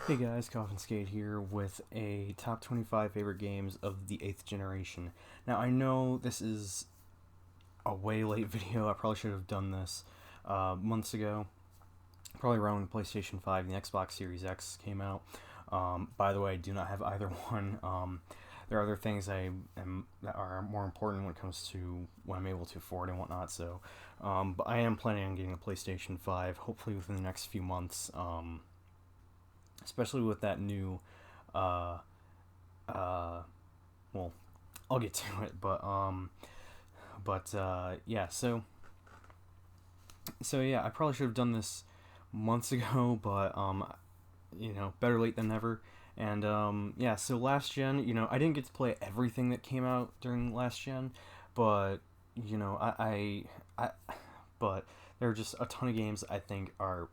Hey guys, CoffinSkate here with a top 25 favorite games of the 8th generation. Now I know this is a way late video. I probably should have done this months ago, probably around when the PlayStation 5 and the Xbox Series X came out. By the way, I do not have either one. There are other things that are more important when it comes to when I'm able to afford and whatnot. So, but I am planning on getting a PlayStation 5, hopefully within the next few months. Especially with that new, uh, well, I'll get to it, yeah. So yeah, I probably should have done this months ago, but better late than never. And yeah, so last gen, I didn't get to play everything that came out during last gen, but I but there are just a ton of games I think are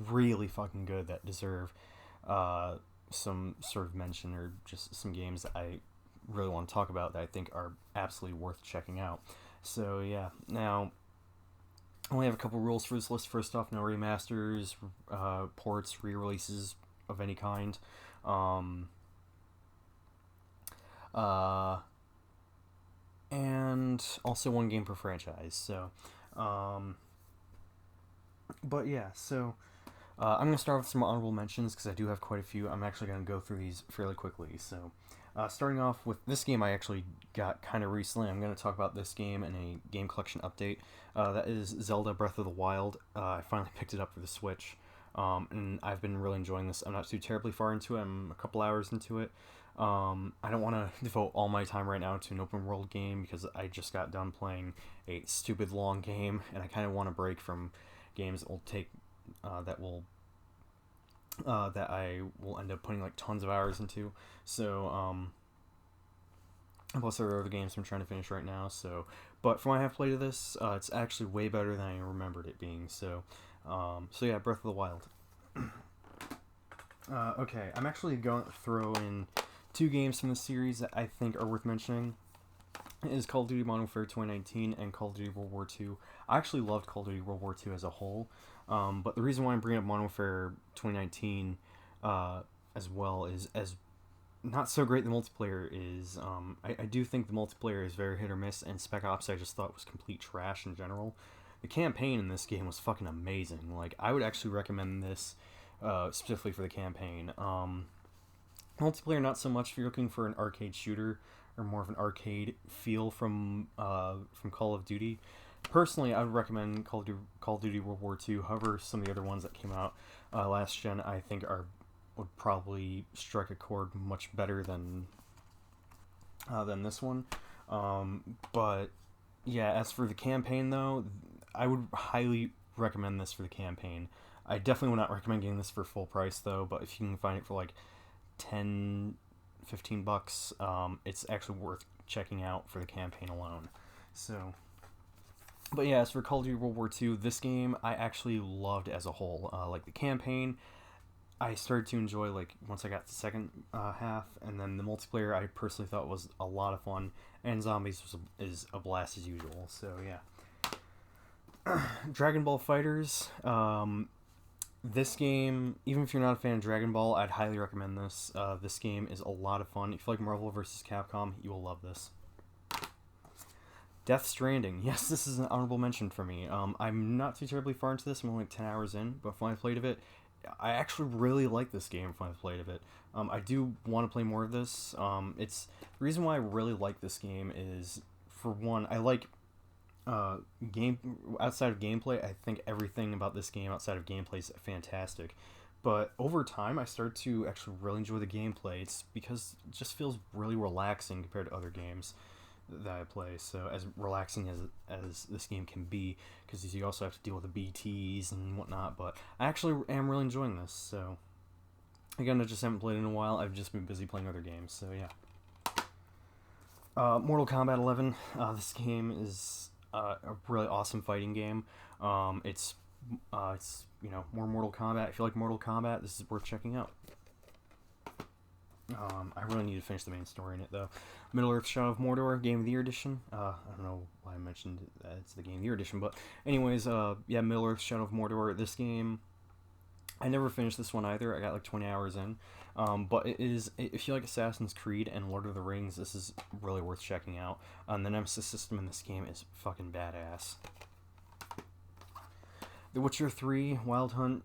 really fucking good that deserve uh, some sort of mention, or just some games that I really want to talk about that I think are absolutely worth checking out. So yeah, now I only have a couple rules for this list. First off, no remasters, ports, re-releases of any kind. Um, uh, and also one game per franchise. So, um, but yeah, so I'm going to start with some honorable mentions because I do have quite a few. I'm actually going to go through these fairly quickly. So, starting off with this game I actually got kind of recently. I'm going to talk about this game in a game collection update. That is Zelda Breath of the Wild. I finally picked it up for the Switch, and I've been really enjoying this. I'm not too terribly far into it. I'm a couple hours into it. I don't want to devote all my time right now to an open world game because I just got done playing a stupid long game, and I kind of want to break from games that will take that I will end up putting like tons of hours into. So, plus there are other games I'm trying to finish right now. So, but from what I have played of this, it's actually way better than I remembered it being. So, so yeah, Breath of the Wild. Okay, I'm actually going to throw in two games from the series that I think are worth mentioning. It is Call of Duty Modern Warfare 2019 and Call of Duty World War II. I actually loved Call of Duty World War II as a whole, but the reason why I'm bringing up Modern Warfare 2019 as well is as not so great the multiplayer is. I do think the multiplayer is very hit or miss, and Spec Ops I just thought was complete trash in general. The campaign in this game was fucking amazing. Like, I would actually recommend this specifically for the campaign. Multiplayer, not so much if you're looking for an arcade shooter or more of an arcade feel from Call of Duty. Personally, I would recommend Call of Duty World War II. However, some of the other ones that came out last gen, I think would probably strike a chord much better than this one. But yeah, as for the campaign though, I would highly recommend this for the campaign. I definitely would not recommend getting this for full price though, but if you can find it for like 10 $15, it's actually worth checking out for the campaign alone. So, but yeah, as for Call of Duty World War II, this game I actually loved as a whole. Like the campaign, I started to enjoy like once I got the second half, and then the multiplayer I personally thought was a lot of fun, and zombies is a blast as usual. So yeah, Dragon Ball Fighters. This game, even if you're not a fan of Dragon Ball, I'd highly recommend this. This game is a lot of fun. If you like Marvel vs. Capcom, you will love this. Death Stranding. Yes, this is an honorable mention for me. I'm not too terribly far into this. I'm only like 10 hours in, but when I played of it, I actually really like this game when I played of it. I do want to play more of this. It's the reason why I really like this game is, for one, I like game outside of gameplay. I think everything about this game outside of gameplay is fantastic, but over time I started to actually really enjoy the gameplay. It's because it just feels really relaxing compared to other games that I play. So as relaxing as this game can be, because you also have to deal with the BTs and whatnot, but I actually am really enjoying this. So again, I just haven't played in a while. I've just been busy playing other games. So yeah. Mortal Kombat 11. This game is a really awesome fighting game. It's more Mortal Kombat. If you like Mortal Kombat, this is worth checking out. I really need to finish the main story in it though. Middle Earth: Shadow of Mordor Game of the Year edition. I don't know why I mentioned that it's the Game of the Year edition, but anyways, yeah, Middle Earth: Shadow of Mordor. This game I never finished this one either. I got like 20 hours in. But if you like Assassin's Creed and Lord of the Rings, this is really worth checking out. The Nemesis system in this game is fucking badass. The Witcher 3 Wild Hunt.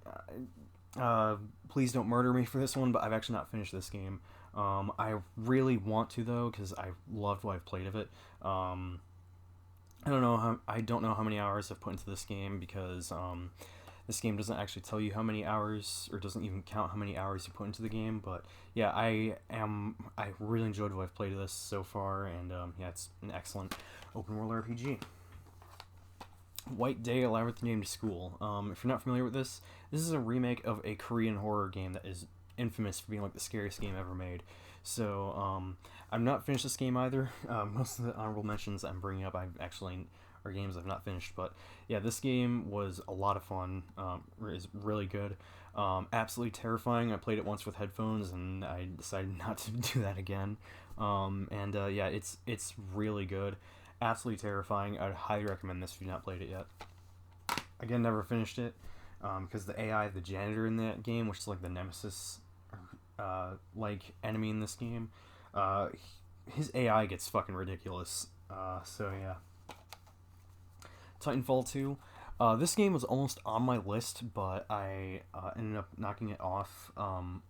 Please don't murder me for this one, but I've actually not finished this game. I really want to though, because I loved what I've played of it. I don't know how many hours I've put into this game, because this game doesn't actually tell you how many hours, or doesn't even count how many hours you put into the game. But yeah, I really enjoyed what I've played of this so far, and yeah, it's an excellent open world RPG. White Day: A Labyrinth Named School. If you're not familiar with this is a remake of a Korean horror game that is infamous for being like the scariest game ever made. So I've not finished this game either. Most of the honorable mentions I'm bringing up are games I've not finished. But yeah, this game was a lot of fun. Is really good. Absolutely terrifying. I played it once with headphones, and I decided not to do that again. Yeah, it's really good. Absolutely terrifying. I'd highly recommend this if you've not played it yet. Again, never finished it, because the AI, the janitor in that game, which is like the nemesis like enemy in this game, his AI gets fucking ridiculous. So yeah. Titanfall 2. This game was almost on my list, but I ended up knocking it off and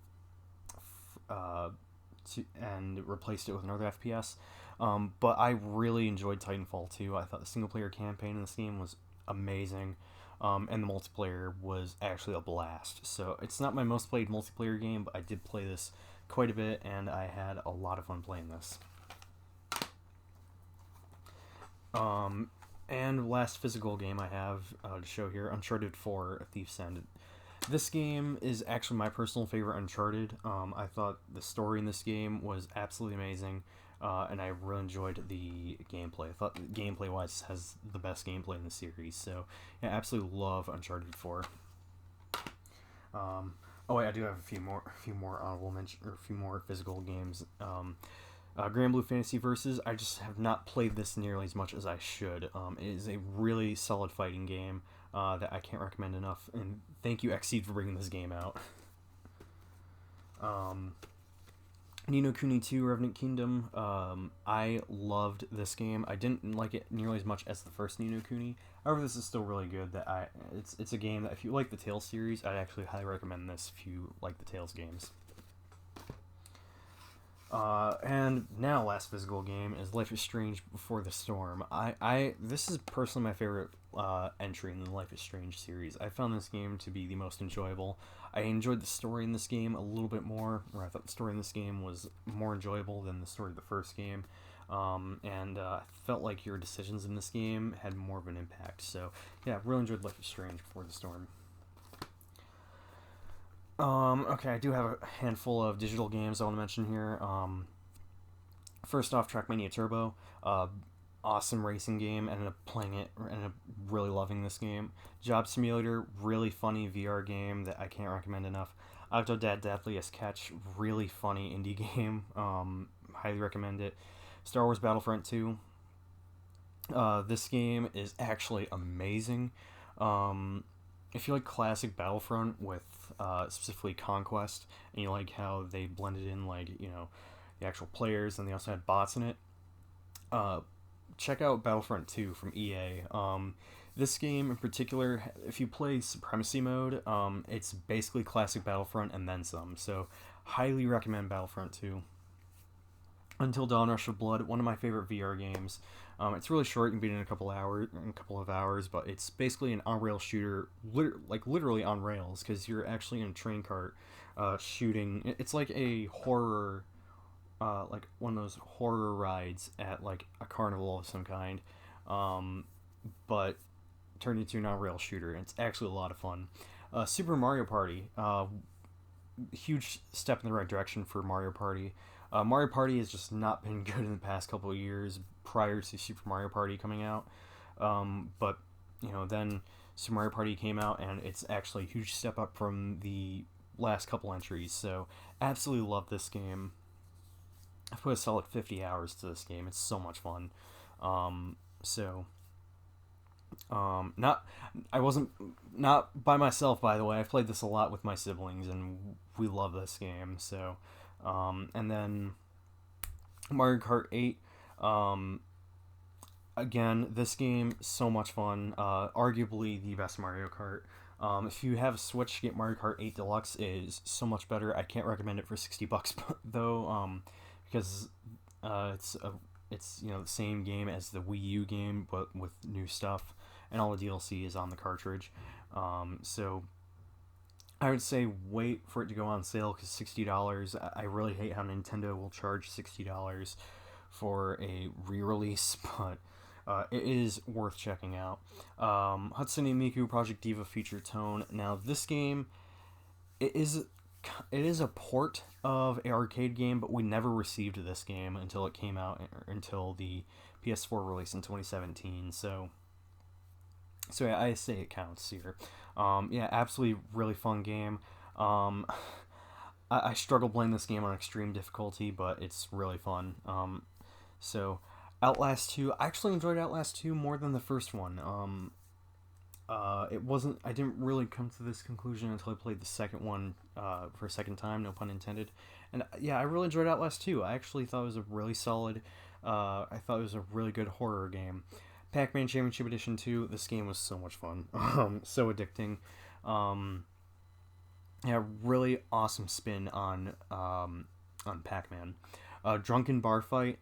replaced it with another FPS. But I really enjoyed Titanfall 2. I thought the single player campaign in this game was amazing, and the multiplayer was actually a blast. So it's not my most played multiplayer game, but I did play this quite a bit, and I had a lot of fun playing this. And last physical game I have to show here, Uncharted 4: A Thief's End. This game is actually my personal favorite Uncharted. I thought the story in this game was absolutely amazing, and I really enjoyed the gameplay. I thought gameplay-wise has the best gameplay in the series. So yeah, I absolutely love Uncharted 4. Oh wait, I do have a few more honorable mention, or a few more physical games. Grand Blue Fantasy Versus. I just have not played this nearly as much as I should. It is a really solid fighting game that I can't recommend enough. And thank you, Xseed, for bringing this game out. Ni no Kuni 2: Revenant Kingdom. I loved this game. I didn't like it nearly as much as the first Ni no Kuni. However, this is still really good. It's a game that, if you like the Tales series, I'd actually highly recommend this if you like the Tales games. And now, last physical game is Life is Strange Before the Storm. This is personally my favorite entry in the Life is Strange series. I found this game to be the most enjoyable. I enjoyed the story in this game a little bit more, or I thought the story in this game was more enjoyable than the story of the first game. I felt like your decisions in this game had more of an impact. So yeah, really enjoyed Life is Strange Before the Storm. Okay, I do have a handful of digital games I want to mention here. First off, Trackmania Turbo. Awesome racing game. Ended up playing it, ended up really loving this game. Job Simulator, really funny VR game that I can't recommend enough. Octodad Deadliest Catch, really funny indie game. Highly recommend it. Star Wars Battlefront 2. This game is actually amazing. If you like classic Battlefront with specifically Conquest, and you like how they blended in, like, you know, the actual players, and they also had bots in it, check out Battlefront 2 from EA. This game in particular, if you play Supremacy mode, it's basically classic Battlefront and then some. So highly recommend Battlefront 2. Until Dawn: Rush of Blood, one of my favorite VR games. It's really short. You can beat it in a couple of hours, but it's basically an on-rail shooter, literally on rails, because you're actually in a train cart shooting. It's like a horror, like one of those horror rides at like a carnival of some kind, but turned into an on-rail shooter. And it's actually a lot of fun. Super Mario Party, huge step in the right direction for Mario Party. Mario Party has just not been good in the past couple of years prior to Super Mario Party coming out. But, you know, then Super Mario Party came out, and it's actually a huge step up from the last couple entries. So, absolutely love this game. I've put a solid 50 hours to this game. It's so much fun. Not, I wasn't not by myself, by the way. I've played this a lot with my siblings, and we love this game. So, and then Mario Kart 8. Um, Again, this game so much fun. Arguably the best Mario Kart. If you have a Switch, get Mario Kart 8 Deluxe. It is so much better. I can't recommend it for $60 though, because it's the same game as the Wii U game, but with new stuff, and all the DLC is on the cartridge. So I would say wait for it to go on sale because $60. I really hate how Nintendo will charge $60 for a re-release, but it is worth checking out. Hatsune Miku Project Diva Feature Tone. Now this game, it is it is a port of an arcade game, but we never received this game until it came out, until the PS4 release in 2017. So yeah, I say it counts here. Yeah, absolutely really fun game. Um, I struggle playing this game on extreme difficulty, but it's really fun. So Outlast 2, I actually enjoyed Outlast 2 more than the first one. It wasn't. I didn't really come to this conclusion until I played the second one for a second time. No pun intended. And yeah, I really enjoyed Outlast 2. I actually thought it was a really solid. I thought it was a really good horror game. Pac-Man Championship Edition 2. This game was so much fun. So addicting. Yeah, really awesome spin on Pac-Man. Drunken Bar Fight.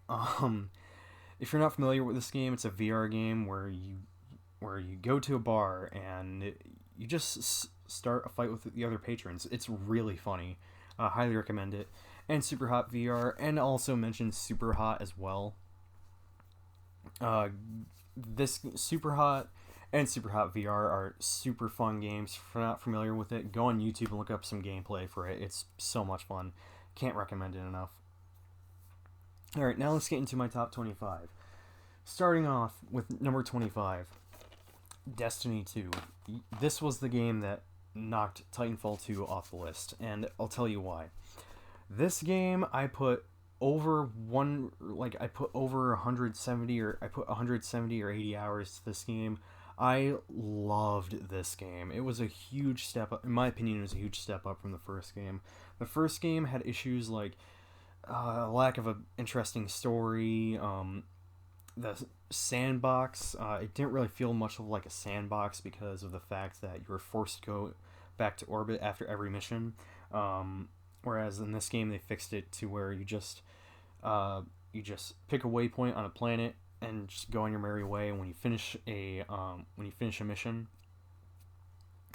If you're not familiar with this game, it's a VR game where you go to a bar and you just start a fight with the other patrons. It's really funny. Highly recommend it. And Super Hot VR, and also mention Super Hot as well. This Super Hot and Super Hot VR are super fun games. If you're not familiar with it, go on YouTube and look up some gameplay for it. It's so much fun. Can't recommend it enough. Alright, now let's get into my top 25. Starting off with number 25, Destiny 2. This was the game that knocked Titanfall 2 off the list, and I'll tell you why. This game I put over 170 or 80 hours to this game. I loved this game. It was a huge step up. In my opinion, it was a huge step up from the first game. The first game had issues like lack of an interesting story. The sandbox, it didn't really feel much of like a sandbox because of the fact that you were forced to go back to orbit after every mission. Whereas in this game, they fixed it to where you just pick a waypoint on a planet and just go on your merry way. And when you finish a mission,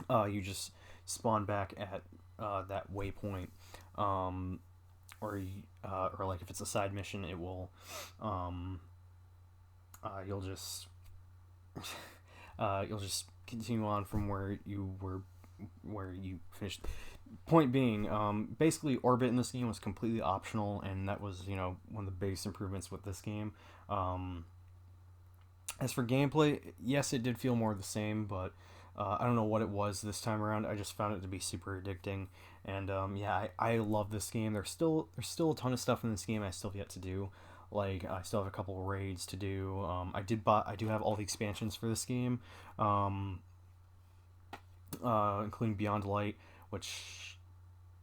you just spawn back at that waypoint. Or like if it's a side mission, it will you'll just continue on from where you finished. Point being, basically orbit in this game was completely optional, and that was one of the biggest improvements with this game. As for gameplay, yes, it did feel more the same, but I don't know what it was this time around. I just found it to be super addicting, and yeah, I love this game. There's still a ton of stuff in this game I still have yet to do. Like I still have a couple of raids to do. I do have all the expansions for this game, including Beyond Light, which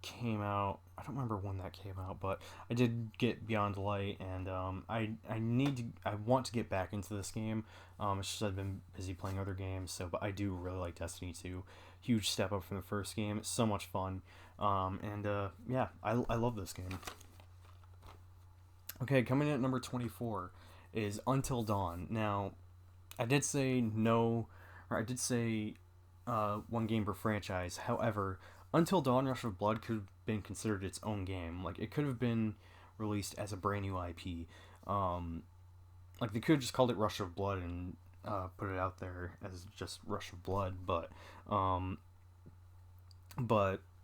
came out. I don't remember when that came out, but I did get Beyond Light, and I want to get back into this game. It's just I've been busy playing other games, but I do really like Destiny 2. Huge step up from the first game. It's so much fun, and yeah, I love this game. Okay, coming in at number 24 is Until Dawn. Now, I did say no, or I did say one game per franchise. However, Until Dawn Rush of Blood could have been considered its own game. Like, it could have been released as a brand new IP. Like, they could have just called it Rush of Blood and put it out there as just Rush of Blood. But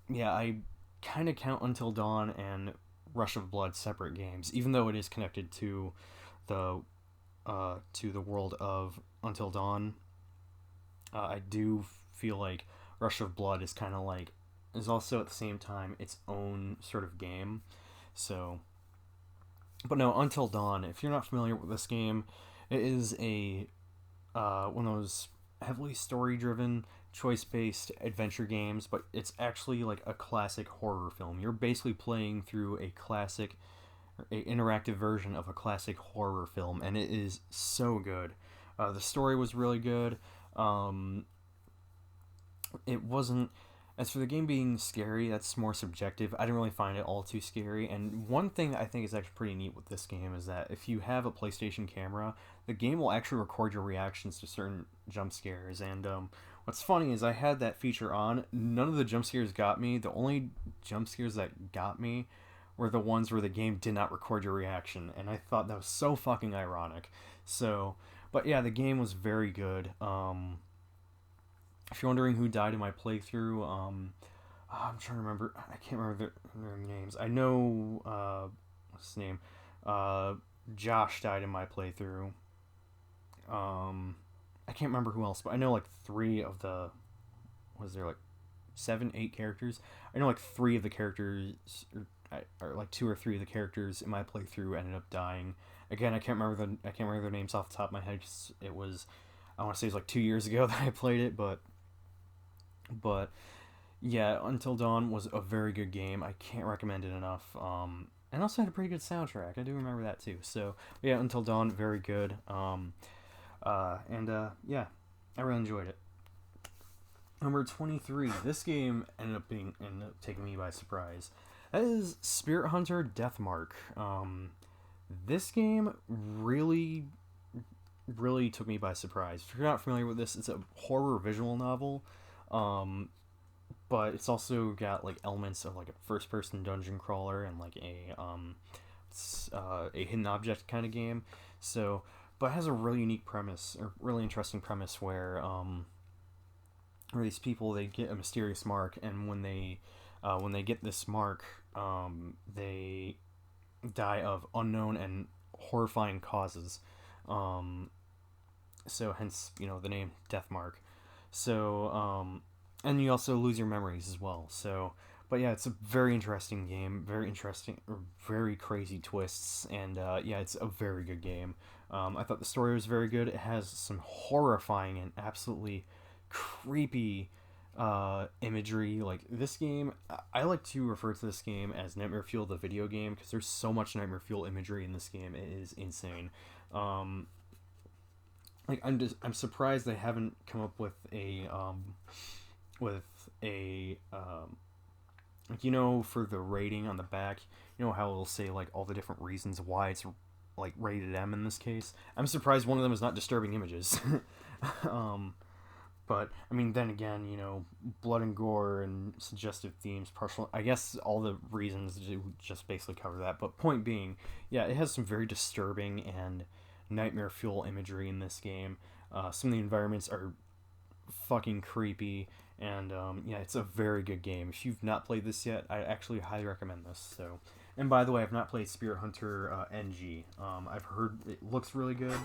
yeah, I kind of count Until Dawn and Rush of Blood separate games, even though it is connected to the world of Until Dawn. I do feel like Rush of Blood is also at the same time its own sort of game. So, but no, Until Dawn. If you're not familiar with this game, it is a one of those heavily story-driven, choice-based adventure games, but it's actually like a classic horror film. You're basically playing through a interactive version of a classic horror film, and it is so good. The story was really good. It wasn't. As for the game being scary, that's more subjective. I didn't really find it all too scary. And one thing that I think is actually pretty neat with this game is that if you have a PlayStation camera, the game will actually record your reactions to certain jump scares. And what's funny is I had that feature on. None of the jump scares got me. The only jump scares that got me were the ones where the game did not record your reaction. And I thought that was so fucking ironic. So, but yeah, the game was very good. If you're wondering who died in my playthrough, I'm trying to remember. I can't remember their names. I know, what's his name? Josh died in my playthrough. I can't remember who else, but I know like 3 of the. Was there like 7, 8 characters? I know like 3 of the characters, or like 2 or 3 of the characters in my playthrough ended up dying. Again, I can't remember their names off the top of my head. 'Cause it was, I want to say it was like 2 years ago that I played it, but yeah, Until Dawn was a very good game. I can't recommend it enough. And also had a pretty good soundtrack. I do remember that too. So yeah, Until Dawn, very good. Yeah, I really enjoyed it. Number 23. This game ended up taking me by surprise. That is Spirit Hunter Deathmark. This game really took me by surprise. If you're not familiar with this, it's a horror visual novel. But it's also got like elements of like a first-person dungeon crawler and like a hidden object kind of game. So, but it has a really unique premise, or really interesting premise, where these people, they get a mysterious mark, and when they get this mark, they die of unknown and horrifying causes. So hence, the name Deathmark. So, and you also lose your memories as well. So, but yeah, it's a very interesting game, very crazy twists, and yeah, it's a very good game. I thought the story was very good. It has some horrifying and absolutely creepy imagery. Like this game, I like to refer to this game as Nightmare Fuel, the video game, because there's so much Nightmare Fuel imagery in this game. It is insane. Like I'm surprised they haven't come up with a like, for the rating on the back, how it'll say like all the different reasons why it's like rated M in this case. I'm surprised one of them is not disturbing images. But I mean, then again, blood and gore and suggestive themes, I guess all the reasons just basically cover that. But point being, yeah, it has some very disturbing and nightmare fuel imagery in this game. Some of the environments are fucking creepy, and yeah, it's a very good game. If you've not played this yet, I actually highly recommend this. So, and by the way, I've not played Spirit Hunter NG. I've heard it looks really good.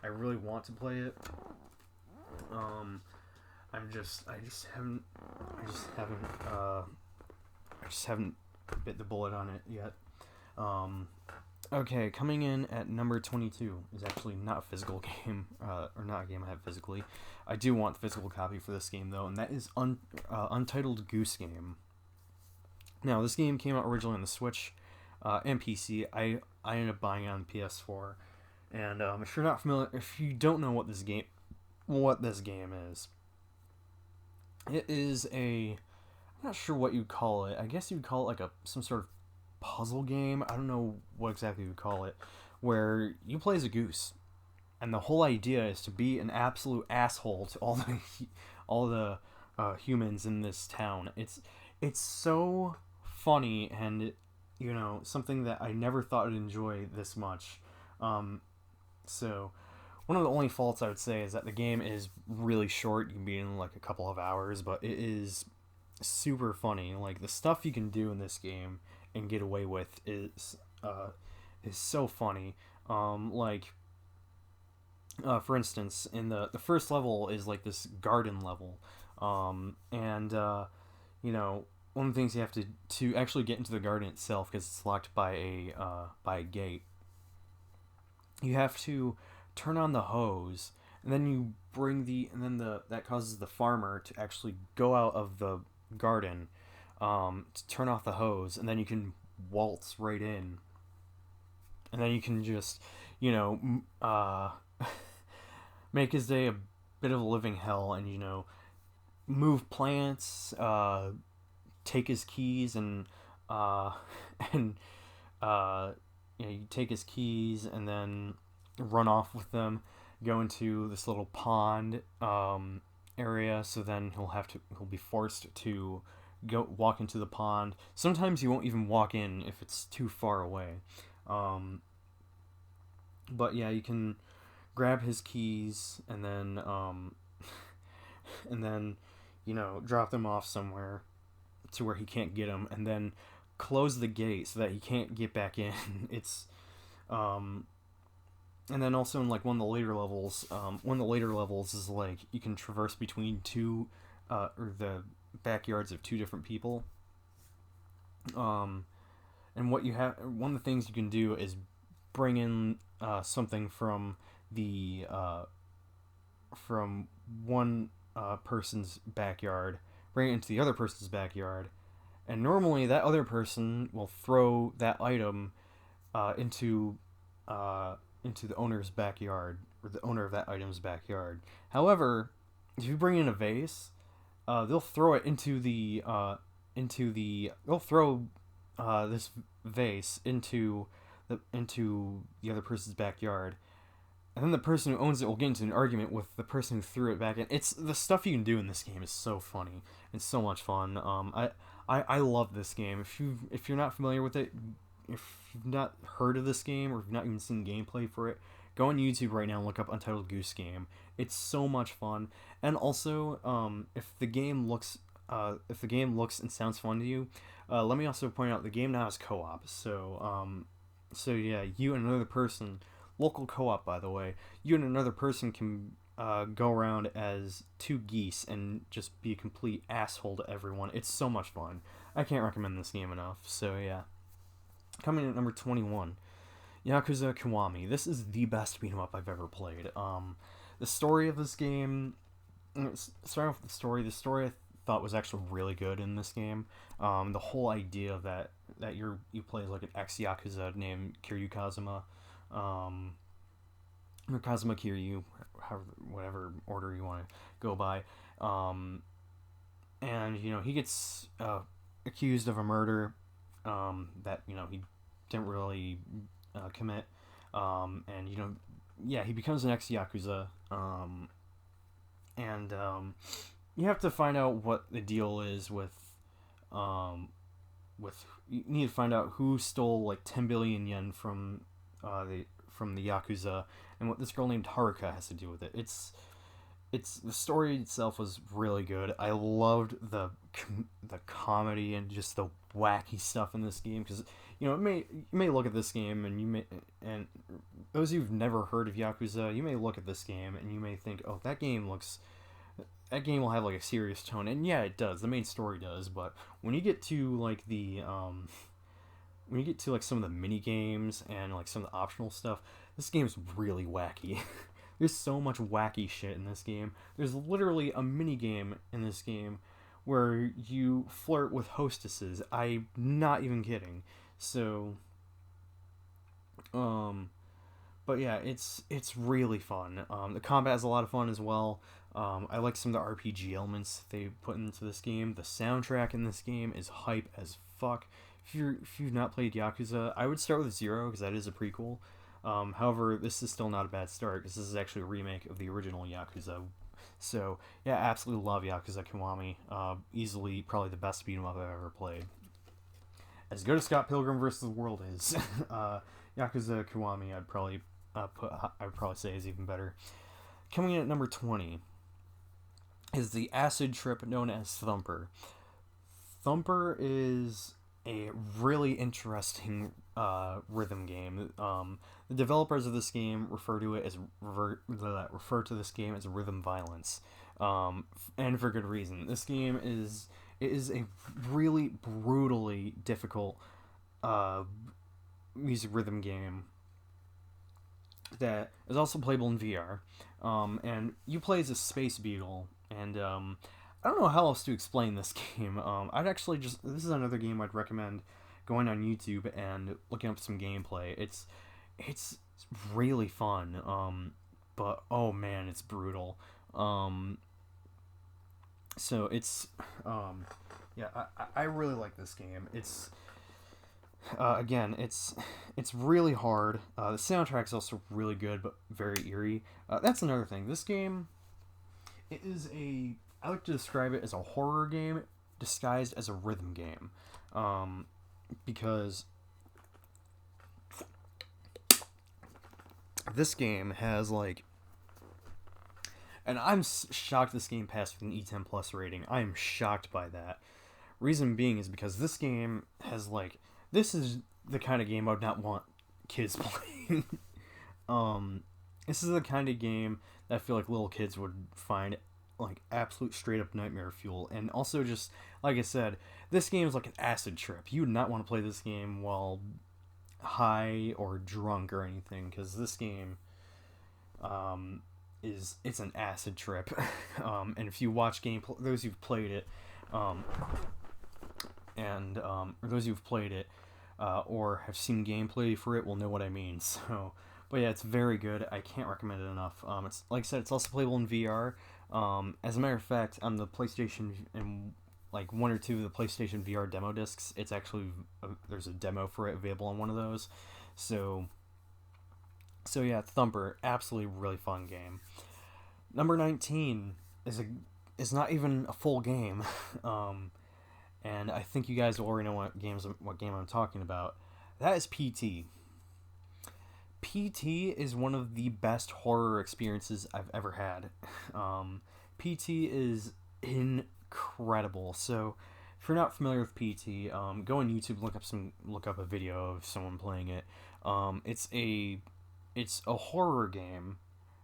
I really want to play it. I just haven't bit the bullet on it yet. Okay, coming in at number 22 is actually not a physical game, or not a game I have physically. I do want the physical copy for this game though, and that is Untitled Goose Game. Now, this game came out originally on the Switch and PC. I ended up buying it on the PS4, and if you don't know what this game is, it is I'm not sure what you'd call it. I guess you'd call it like some sort of puzzle game. I don't know what exactly you would call it, where you play as a goose, and the whole idea is to be an absolute asshole to all the humans in this town. It's so funny, and something that I never thought I'd enjoy this much. So one of the only faults I would say is that the game is really short. You can be in like a couple of hours, but it is super funny. Like the stuff you can do in this game and get away with is so funny. For instance, in the first level is like this garden level, and one of the things you have to actually get into the garden itself, because it's locked by a gate. You have to turn on the hose and then you bring that causes the farmer to actually go out of the garden, to turn off the hose, and then you can waltz right in, and then you can just, make his day a bit of a living hell, and move plants, take his keys, and and you take his keys and then run off with them, go into this little pond area. So then he'll be forced to go walk into the pond. Sometimes he won't even walk in if it's too far away. But yeah, you can grab his keys and then and then drop them off somewhere to where he can't get them, and then close the gate so that he can't get back in. It's and then also in like one of the later levels is like you can traverse between two or the backyards of two different people. And one of the things you can do is bring in something from one person's backyard, bring it into the other person's backyard, and normally that other person will throw that item into the owner's backyard, or the owner of that item's backyard. However, if you bring in a vase, they'll throw it they'll throw this vase into the other person's backyard, and then the person who owns it will get into an argument with the person who threw it back in. It's the stuff you can do in this game is so funny. It's so much fun. I love this game. If you're not familiar with it, if you've not heard of this game, or if you've not even seen gameplay for it, go on YouTube right now and look up Untitled Goose Game. It's so much fun. And also, if the game looks and sounds fun to you, let me also point out the game now is co-op. So yeah, you and another person, local co-op by the way, you and another person can go around as two geese and just be a complete asshole to everyone. It's so much fun. I can't recommend this game enough. So yeah. Coming in at number 21, Yakuza Kiwami. This is the best beat 'em up I've ever played. The story of this game, starting off with the story I thought was actually really good in this game. The whole idea of that you play as like an ex-Yakuza named Kiryu Kazuma, or Kazuma Kiryu, whatever order you want to go by. And he gets accused of a murder that he didn't really commit, and he becomes an ex-Yakuza, and you have to find out what the deal is with you need to find out who stole like 10 billion yen from the Yakuza, and what this girl named Haruka has to do with it. It's the story itself was really good. I loved the comedy and just the wacky stuff in this game, because you may look at this game and those who've never heard of Yakuza, you may look at this game and you may think, oh, that game will have like a serious tone, and yeah, it does. The main story does, but when you get to like some of the mini games and like some of the optional stuff, this game is really wacky. There's so much wacky shit in this game. There's literally a mini game in this game where you flirt with hostesses. I'm not even kidding. So, but yeah, it's really fun. The combat is a lot of fun as well. I like some of the RPG elements they put into this game. The soundtrack in this game is hype as fuck. If you've not played Yakuza, I would start with 0 because that is a prequel. However, this is still not a bad start because this is actually a remake of the original Yakuza. So yeah, absolutely love Yakuza Kiwami. Easily probably the best beat 'em up I've ever played. As good as Scott Pilgrim vs. the World is, Yakuza Kiwami I'd probably say is even better. Coming in at number 20 is the acid trip known as Thumper. Thumper is a really interesting rhythm game. The developers of this game refer to this game as rhythm violence, and for good reason. This game is a really brutally difficult music rhythm game that is also playable in VR. And you play as a space beetle, and I don't know how else to explain this game. I'd actually this is another game I'd recommend going on YouTube and looking up some gameplay. It's really fun. But oh man, it's brutal. So it's yeah, I really like this game. It's again, it's really hard. The soundtrack's also really good, but very eerie. That's another thing. This game, it is I like to describe it as a horror game disguised as a rhythm game, because this game has like, and I'm shocked this game passed with an E10 plus rating. I am shocked by that. Reason being is because this game has like, this is the kind of game I would not want kids playing. This is the kind of game that I feel like little kids would find like absolute straight up nightmare fuel. And also, just like I said, this game is like an acid trip. You would not want to play this game while high or drunk or anything, because this game it's an acid trip. And if you watch gameplay, those who've played it, or those who've played it or have seen gameplay for it will know what I mean. So, but yeah, it's very good. I can't recommend it enough. It's like I said, it's also playable in VR. As a matter of fact, on the PlayStation and like one or two of the PlayStation VR demo discs, it's actually there's a demo for it available on one of those. So yeah, Thumper, absolutely really fun game. Number 19 is not even a full game. And I think you guys already know what game I'm talking about. That is PT. PT is one of the best horror experiences I've ever had. PT is incredible. So, if you're not familiar with PT, go on YouTube, look up a video of someone playing it. It's a horror game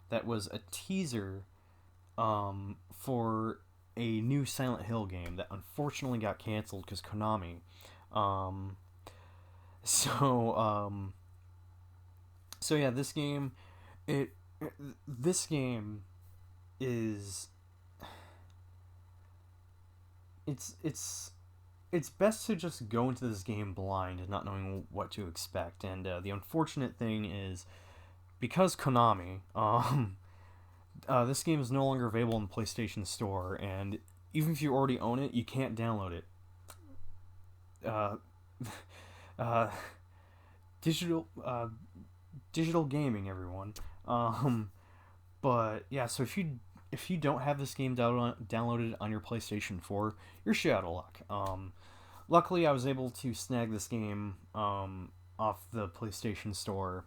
that was a teaser for a new Silent Hill game that unfortunately got canceled because Konami. So yeah, this game is it's best to just go into this game blind and not knowing what to expect. And the unfortunate thing is, because Konami, this game is no longer available in the PlayStation Store, and even if you already own it, you can't download it. Digital gaming, everyone. But yeah, so if you don't have this game downloaded on your PlayStation 4, you're shit out of luck. Luckily, I was able to snag this game off the PlayStation Store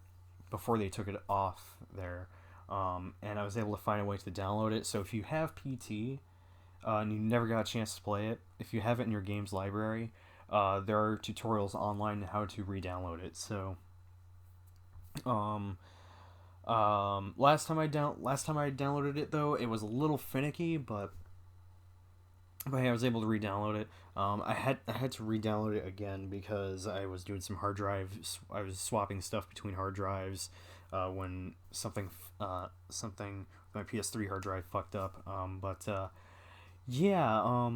before they took it off there. And I was able to find a way to download it. So if you have PT and you never got a chance to play it, if you have it in your games library, there are tutorials online on how to re-download it. So last time I downloaded it, though, it was a little finicky, but hey, I was able to re-download it. I had to re-download it again because I was doing some hard drives. I was swapping stuff between hard drives when something my PS3 hard drive fucked up. Yeah.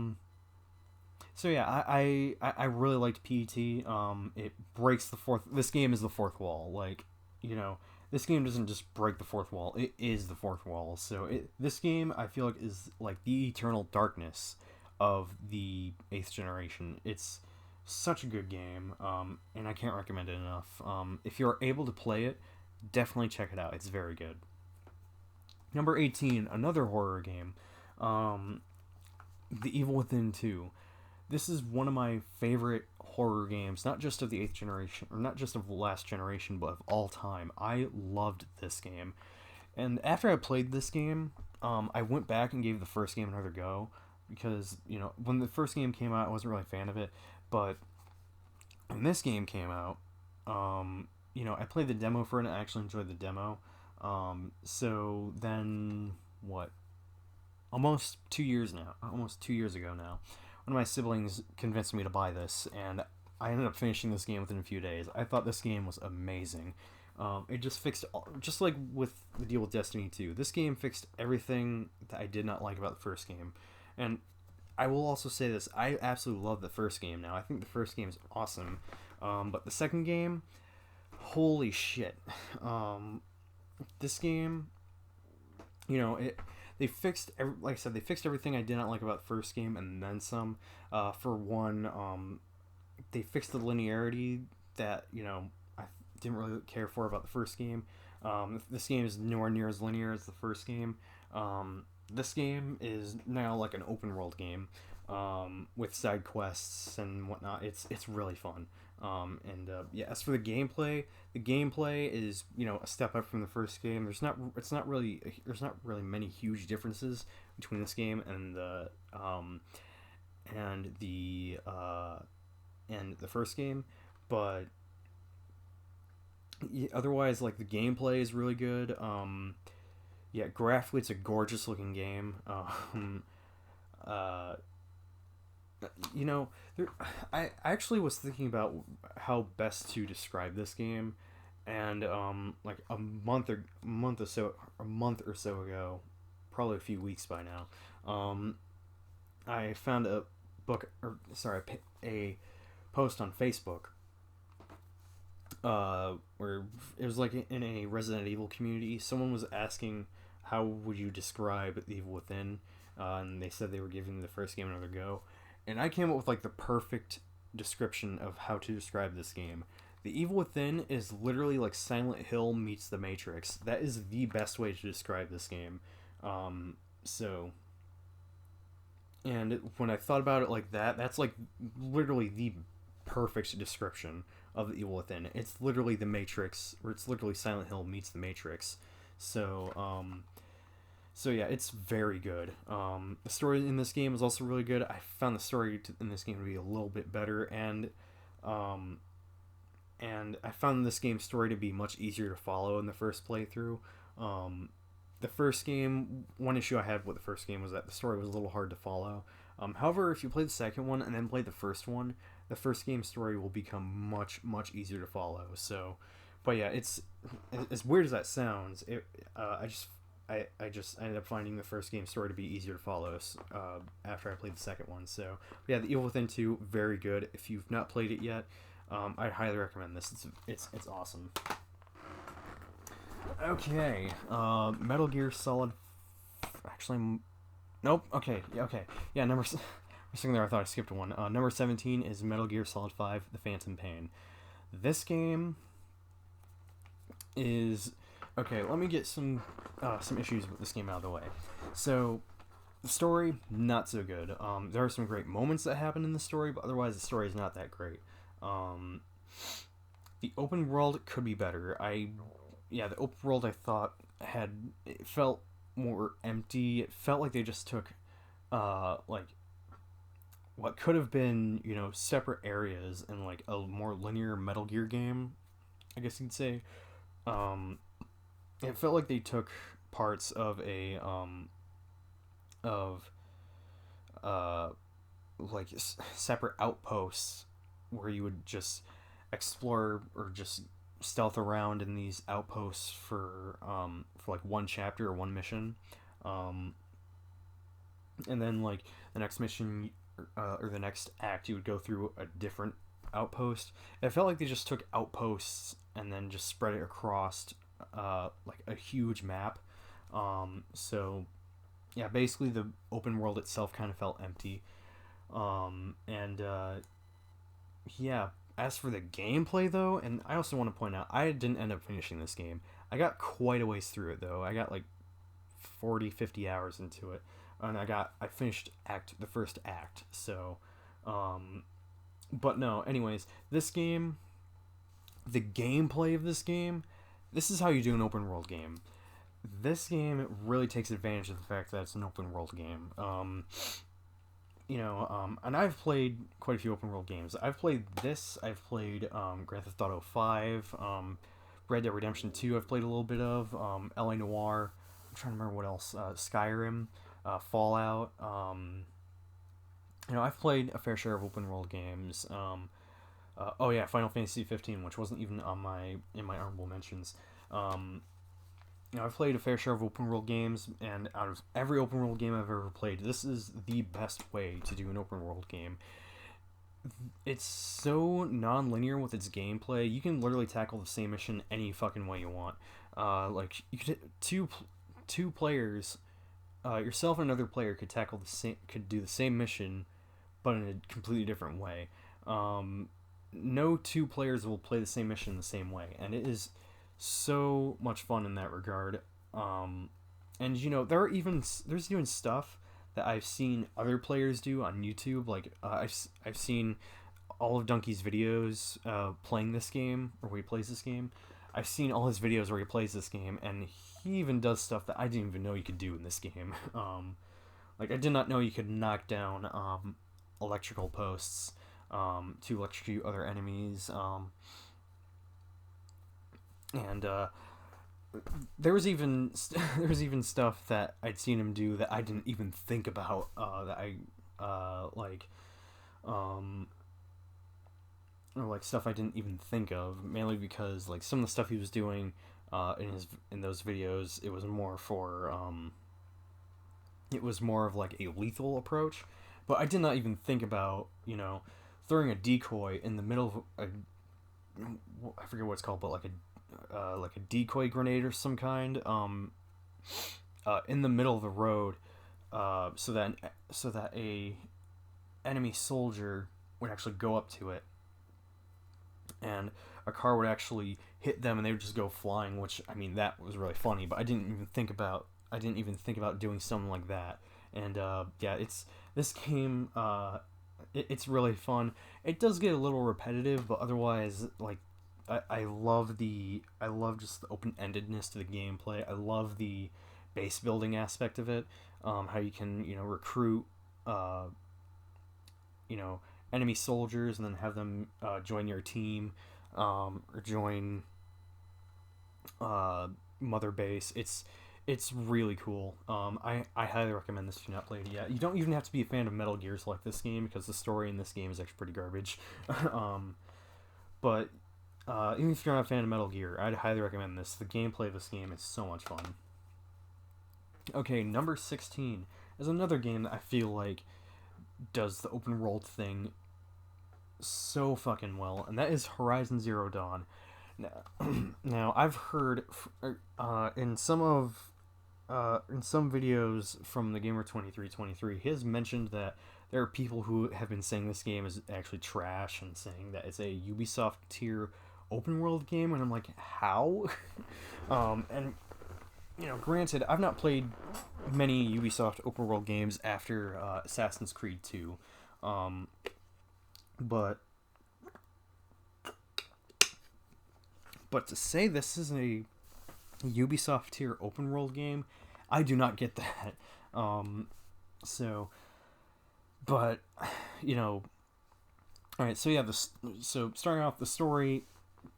So yeah, I really liked PT. It breaks the fourth. This game is the fourth wall. Like, this game doesn't just break the fourth wall. It is the fourth wall. So this game, I feel like, is like the eternal darkness of the 8th generation. It's such a good game, and I can't recommend it enough. If you're able to play it, definitely check it out. It's very good. Number 18, another horror game, The Evil Within 2. This is one of my favorite horror games, not just of the 8th generation, or not just of the last generation, but of all time. I loved this game. And after I played this game, I went back and gave the first game another go, because, when the first game came out, I wasn't really a fan of it, but when this game came out, I played the demo for it, and I actually enjoyed the demo. So then, almost 2 years ago now, one of my siblings convinced me to buy this, and I ended up finishing this game within a few days. I thought this game was amazing. It just fixed, just like with the deal with Destiny 2. This game fixed everything that I did not like about the first game. And I will also say this: I absolutely love the first game now. I think the first game is awesome, but the second game, holy shit! This game, they fixed like I said, they fixed everything I did not like about the first game and then some. For one, they fixed the linearity that I didn't really care for about the first game. This game is nowhere near as linear as the first game. This game is now like an open world game, with side quests and whatnot. It's really fun. Yeah, as for the gameplay is a step up from the first game. There's not really many huge differences between this game and the first game, but otherwise, like, the gameplay is really good. Yeah, graphically it's a gorgeous looking game. Uh, there, I actually was thinking about how best to describe this game, and like a month or so ago, probably a few weeks by now, I found a a post on Facebook, where it was like in a Resident Evil community. Someone was asking, how would you describe the Evil Within? And they said they were giving the first game another go, and I came up with like the perfect description of how to describe this game. The Evil Within is literally like Silent Hill meets The Matrix. That is the best way to describe this game. So, and when I thought about it like that, that's like literally the perfect description of the Evil Within. It's literally The Matrix, or it's literally Silent Hill meets The Matrix. So yeah, it's very good. The story in this game is also really good. I found the story in this game to be a little bit better, and I found this game's story to be much easier to follow in the first playthrough. The first game, one issue I had with the first game was that the story was a little hard to follow. However, if you play the second one and then play the first one, the first game story will become much easier to follow. So, but yeah, it's as weird as that sounds. I just ended up finding the first game story to be easier to follow after I played the second one. So yeah, the Evil Within 2, very good. If you've not played it yet, I'd highly recommend this. It's awesome. Okay, Metal Gear Solid. Actually, nope. Okay, yeah. Number. For a second there, I thought I skipped one. Number 17 is Metal Gear Solid 5: The Phantom Pain. This game is okay. Let me get some issues with this game out of the way. So, the story, not so good. There are some great moments that happen in the story, but otherwise the story is not that great. The open world could be better. The open world I thought it felt more empty. It felt like they just took like what could have been, separate areas in like a more linear Metal Gear game, I guess you'd say. It felt like they took parts of like separate outposts where you would just explore or just stealth around in these outposts for like one chapter or one mission, and then like the next mission, or the next act, you would go through a different outpost. It felt like they just took outposts and then just spread it across like a huge map. So yeah, basically the open world itself kind of felt empty. Yeah, as for the gameplay though, and I also want to point out, I didn't end up finishing this game. I got quite a ways through it though. I got like 40-50 hours into it, and I finished the first act. So but no, anyways, this game, the gameplay of this game, this is how you do an open world game. This game really takes advantage of the fact that it's an open world game. And I've played quite a few open world games. I've played this. I've played Grand Theft Auto 5, Red Dead Redemption 2. I've played a little bit of LA Noire. I'm trying to remember what else. Skyrim, Fallout. I've played a fair share of open world games. Oh yeah, Final Fantasy 15, which wasn't even on my honorable mentions. Um, I've played a fair share of open world games, and out of every open world game I've ever played, this is the best way to do an open world game. It's so non-linear with its gameplay. You can literally tackle the same mission any fucking way you want. Like you could two players, yourself and another player could do the same mission, but in a completely different way. No two players will play the same mission the same way, and it is so much fun in that regard. And there's even stuff that I've seen other players do on YouTube. Like I've seen all of Donkey's videos playing this game, or where he plays this game. I've seen all his videos where he plays this game, and he even does stuff that I didn't even know you could do in this game. Like I did not know you could knock down electrical posts to electrocute other enemies. And there was even stuff that I'd seen him do that I didn't even think about. That I or like stuff I didn't even think of. Mainly because like some of the stuff he was doing in those videos, it was more of like a lethal approach. But I did not even think about throwing a decoy in the middle of I forget what it's called, but like a decoy grenade or some kind, in the middle of the road, so that a enemy soldier would actually go up to it, and a car would actually hit them, and they would just go flying. Which, I mean, that was really funny, but I didn't even think about doing something like that. And yeah, this game. It's really fun. It does get a little repetitive, but otherwise, like, I love just the open-endedness to the gameplay. I love the base building aspect of it. How you can recruit enemy soldiers and then have them join your team, or join Mother Base. It's really cool. I highly recommend this if you've not played it yet. You don't even have to be a fan of Metal Gear to like this game, because the story in this game is actually pretty garbage. But even if you're not a fan of Metal Gear, I'd highly recommend this. The gameplay of this game is so much fun. Okay, number 16 is another game that I feel like does the open world thing so fucking well, and that is Horizon Zero Dawn. Now I've heard in some videos from the Gamer 2323, he has mentioned that there are people who have been saying this game is actually trash, and saying that it's a Ubisoft tier open world game, and I'm like, how? And granted, I've not played many Ubisoft open world games after Assassin's Creed 2, but to say this is a Ubisoft tier open world game, I do not get that. But all right. So yeah, so starting off, the story,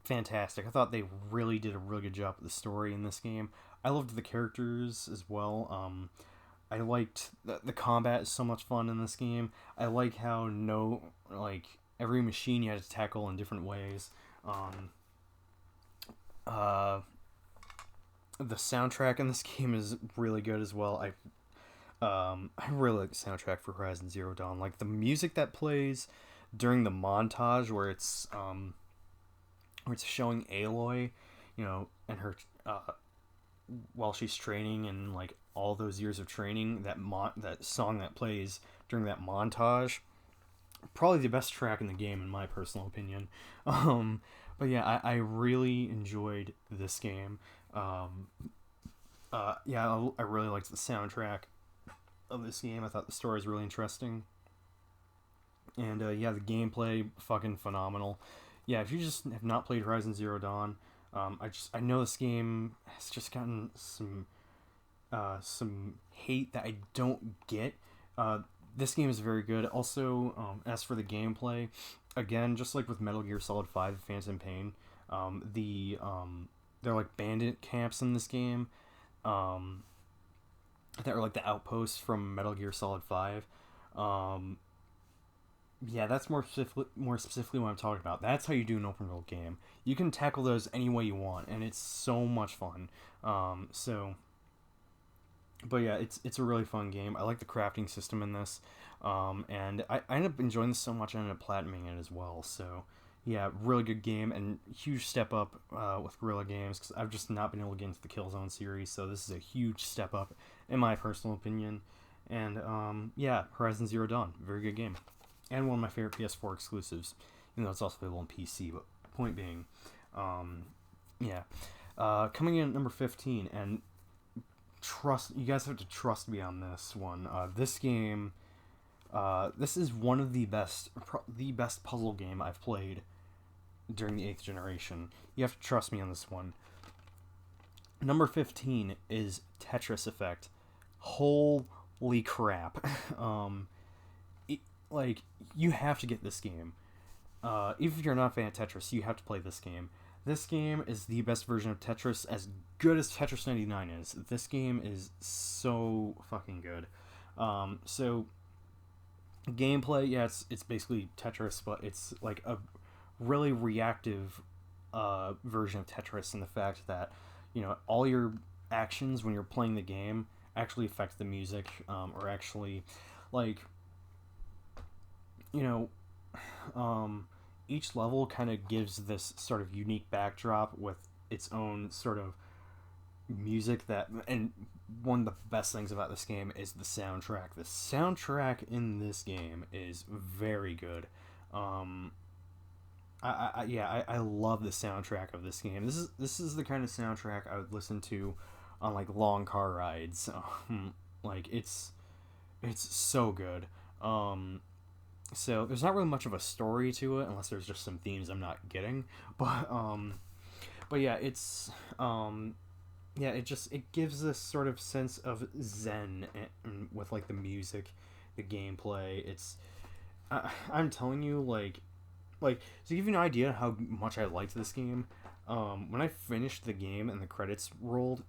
fantastic. I thought they really did a really good job with the story in this game. I loved the characters as well. I liked the combat is so much fun in this game. I like how every machine you had to tackle in different ways. The soundtrack in this game is really good as well. I really like the soundtrack for Horizon Zero Dawn. Like the music that plays during the montage where it's showing Aloy, and her while she's training, and like all those years of training, that song that plays during that montage, probably the best track in the game in my personal opinion. But yeah, I really enjoyed this game. Yeah, I really liked the soundtrack of this game. I thought the story was really interesting. And yeah, the gameplay, fucking phenomenal. Yeah, if you just have not played Horizon Zero Dawn, I know this game has just gotten some hate that I don't get. This game is very good. Also, as for the gameplay, again, just like with Metal Gear Solid 5: Phantom Pain, they're like bandit camps in this game, that are like the outposts from Metal Gear Solid 5. Yeah, that's more specifically what I'm talking about. That's how you do an open world game. You can tackle those any way you want, and it's so much fun. So, but yeah, it's a really fun game. I like the crafting system in this, and I ended up enjoying this so much. I ended up platinuming it as well. So, yeah, really good game and huge step up with Guerrilla Games because I've just not been able to get into the Killzone series. So this is a huge step up in my personal opinion. And yeah, Horizon Zero Dawn, very good game, and one of my favorite PS4 exclusives. Even though it's also available on PC, but point being, um, yeah. Coming in at number 15, and trust you guys have to trust me on this one. This game, this is one of the best puzzle game I've played during the eighth generation. You have to trust me on this one. Number 15 is Tetris Effect. Holy crap! It, like you have to get this game. Even if you're not a fan of Tetris, you have to play this game. This game is the best version of Tetris, as good as Tetris 99 is. This game is so fucking good. So gameplay, yeah, it's basically Tetris, but it's like a really reactive version of Tetris in the fact that all your actions when you're playing the game actually affect the music, or actually like you know each level kind of gives this sort of unique backdrop with its own sort of music that, and one of the best things about this game is the soundtrack. The soundtrack in this game is very good. um I love the soundtrack of this game. This is the kind of soundtrack I would listen to on like long car rides. Like it's so good. So there's not really much of a story to it unless there's just some themes I'm not getting. But yeah, it gives this sort of sense of zen with like the music, the gameplay. I'm telling you, like to give you an idea how much I liked this game. When I finished the game and the credits rolled,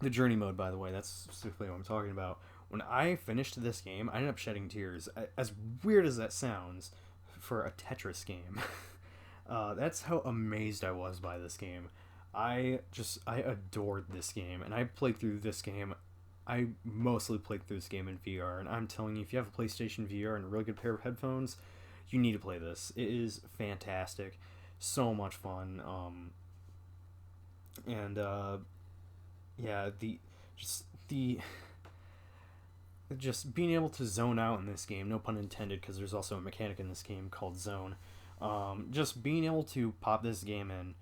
the journey mode, by the way, that's specifically what I'm talking about. When I finished this game, I ended up shedding tears. As weird as that sounds for a Tetris game, that's how amazed I was by this game. I adored this game, and I played through this game. I mostly played through this game in VR, and I'm telling you, if you have a PlayStation VR and a really good pair of headphones, you need to play this. It is fantastic, so much fun. And yeah, the just being able to zone out in this game, no pun intended, because there's also a mechanic in this game called zone. Just being able to pop this game in,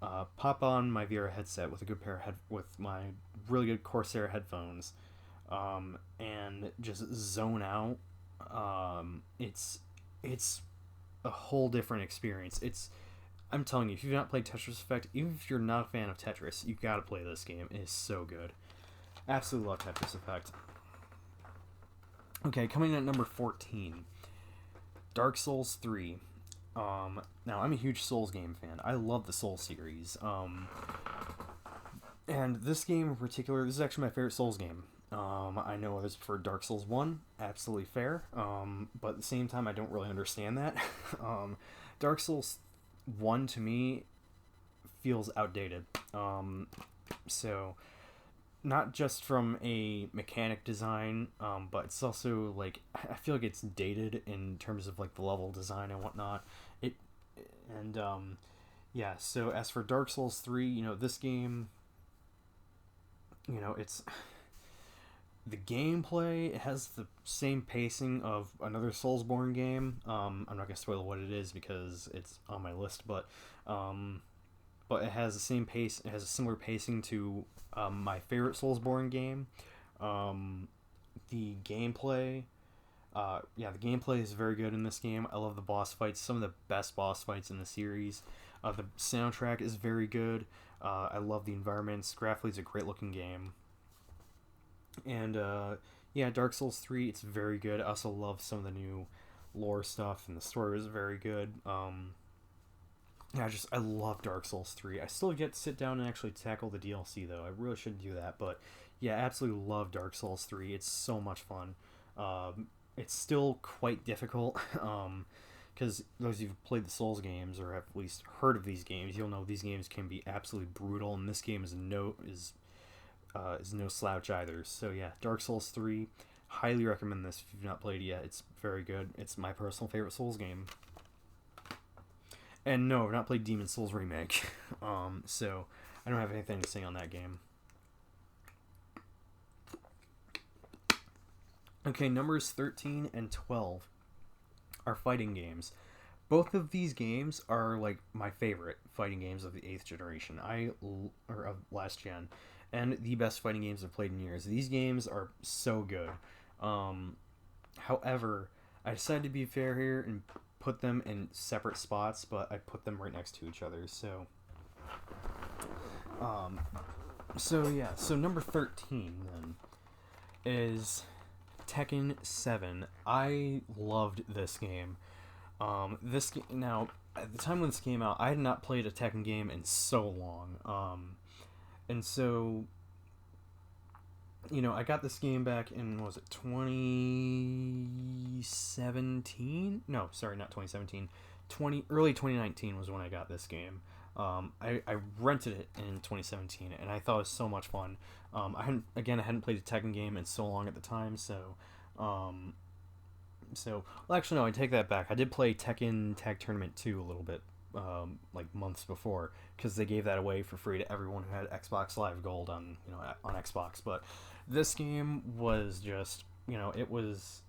pop on my VR headset with a good with my really good Corsair headphones, and just zone out. It's a whole different experience. I'm telling you, if you've not played Tetris Effect, even if you're not a fan of Tetris, you gotta play this game. It is so good. Absolutely love Tetris Effect. Okay, coming in at number 14, Dark Souls 3. Now, I'm a huge Souls game fan. I love the Souls series. And this game in particular, this is actually my favorite Souls game. I know others prefer Dark Souls 1, absolutely fair. But at the same time, I don't really understand that. Dark Souls 1 to me feels outdated. So not just from a mechanic design, but it's also like I feel like it's dated in terms of like the level design and whatnot. It and Yeah. So as for Dark Souls 3, this game, it's the gameplay. It has the same pacing of another Soulsborne game. I'm not gonna spoil what it is because it's on my list, but it has the same pace. It has a similar pacing to my favorite Soulsborne game. The gameplay, the gameplay is very good in this game. I love the boss fights. Some of the best boss fights in the series. The soundtrack is very good. I love the environments. Graphically, it's a great looking game. And yeah, Dark Souls 3, it's very good. I also love some of the new lore stuff, and the story was very good. Yeah, I love Dark Souls 3. I still get to sit down and actually tackle the DLC, though. I really should do that, but yeah, absolutely love Dark Souls 3. It's so much fun. it's still quite difficult. Because those of you who've played the Souls games or have at least heard of these games, you'll know these games can be absolutely brutal, and this game is no slouch either. So yeah, Dark Souls 3, highly recommend this if you've not played it yet. It's very good. It's my personal favorite Souls game. And no, I've not played Demon Souls Remake, so I don't have anything to say on that game. Okay, numbers 13 and 12 are fighting games. Both of these games are like my favorite fighting games of the 8th generation, or of last gen, and the best fighting games I've played in years. These games are so good. However, I decided to be fair here and put them in separate spots, but I put them right next to each other. So so number 13 then is Tekken 7. I loved this game. Now, at the time when this came out, I had not played a Tekken game in so long. And so, I got this game back in, was it 2017? No, sorry, not 2017. Early 2019 was when I got this game. I rented it in 2017, and I thought it was so much fun. I hadn't played a Tekken game in so long at the time, well, actually, no, I take that back. I did play Tekken Tag Tournament 2 a little bit, like months before, because they gave that away for free to everyone who had Xbox Live Gold on Xbox. But this game was just, it was,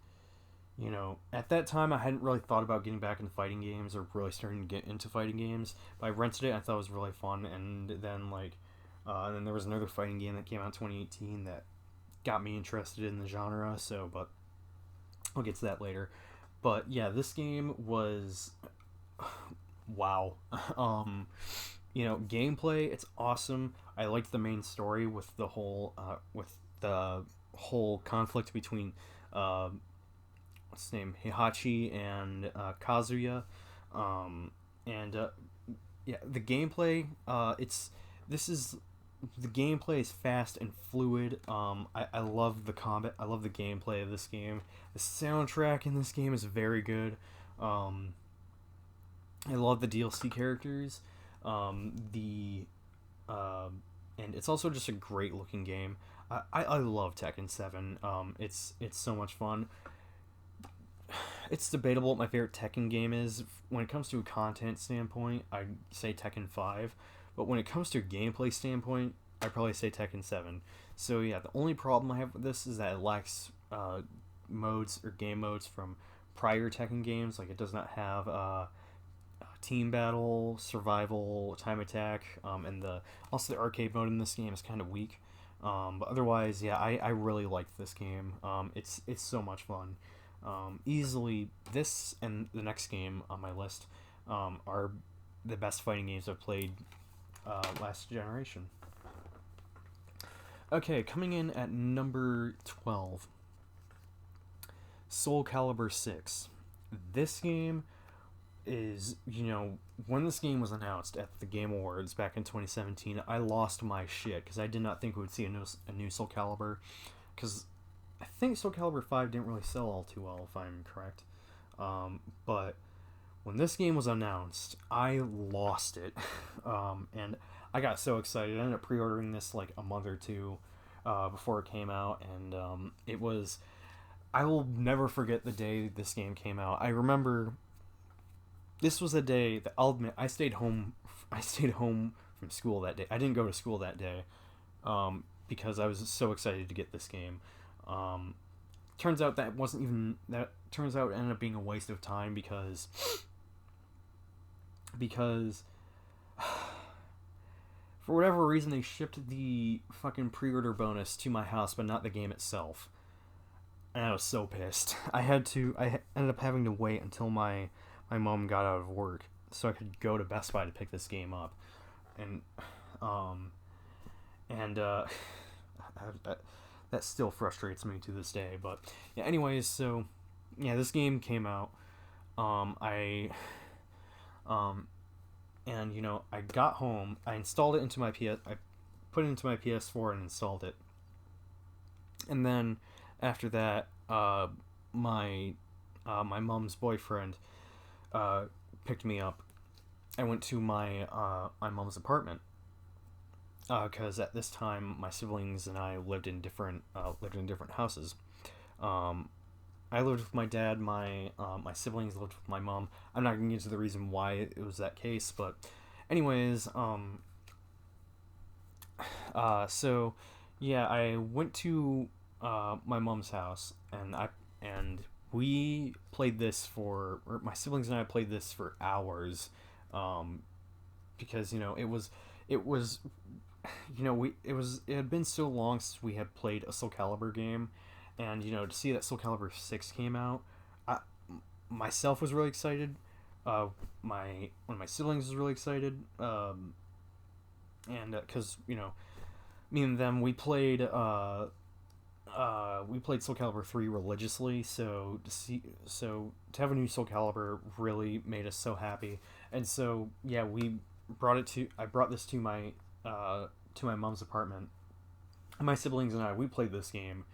at that time I hadn't really thought about getting back into fighting games or really starting to get into fighting games. But I rented it. I thought it was really fun, and then and then there was another fighting game that came out in 2018 that got me interested in the genre. But I'll get to that later. But yeah, this game was wow. Gameplay, it's awesome. I liked the main story with the whole conflict between what's his name, Heihachi and Kazuya. The gameplay, the gameplay is fast and fluid. I love the combat. I love the gameplay of this game. The soundtrack in this game is very good. I love the DLC characters. And it's also just a great looking game. I love Tekken 7. It's so much fun. It's debatable what my favorite Tekken game is. When it comes to a content standpoint, I'd say Tekken 5. But when it comes to a gameplay standpoint, I'd probably say Tekken 7. So yeah, the only problem I have with this is that it lacks modes or game modes from prior Tekken games. Like, it does not have team battle, survival, time attack, and also the arcade mode in this game is kind of weak. But otherwise, yeah, I really liked this game. It's so much fun. Easily, this and the next game on my list are the best fighting games I've played last generation. Okay, coming in at number 12, Soul Calibur 6. This game is, when this game was announced at the Game Awards back in 2017, I lost my shit, because I did not think we would see a new Soul Calibur, because I think Soul Calibur 5 didn't really sell all too well, if I'm correct. But when this game was announced, I lost it. And I got so excited. I ended up pre-ordering this like a month or two before it came out, and I will never forget the day this game came out. I remember this was a day that, I'll admit, I stayed home from school that day. I didn't go to school that day because I was so excited to get this game. Turns out it ended up being a waste of time because for whatever reason they shipped the fucking pre-order bonus to my house, but not the game itself. And I was so pissed. I ended up having to wait until my mom got out of work so I could go to Best Buy to pick this game up. And that still frustrates me to this day. But yeah, anyways, so yeah, this game came out. I got home. I installed it into my I put it into my PS4 and installed it. And then after that, my my mom's boyfriend picked me up. I went to my mom's apartment because at this time my siblings and I lived in different houses. Um, I lived with my dad. My siblings lived with my mom. I'm not gonna get into the reason why it was that case, but anyways, so yeah, I went to my mom's house, and we played this or my siblings and I played this for hours, um, because it was it had been so long since we had played a Soul Calibur game, and to see that Soul Calibur 6 came out, I myself was really excited. My One of my siblings was really excited, and because me and them we played Soul Calibur 3 religiously, so to have a new Soul Calibur really made us so happy. And so yeah, I brought this to my mom's apartment. My siblings and we played this game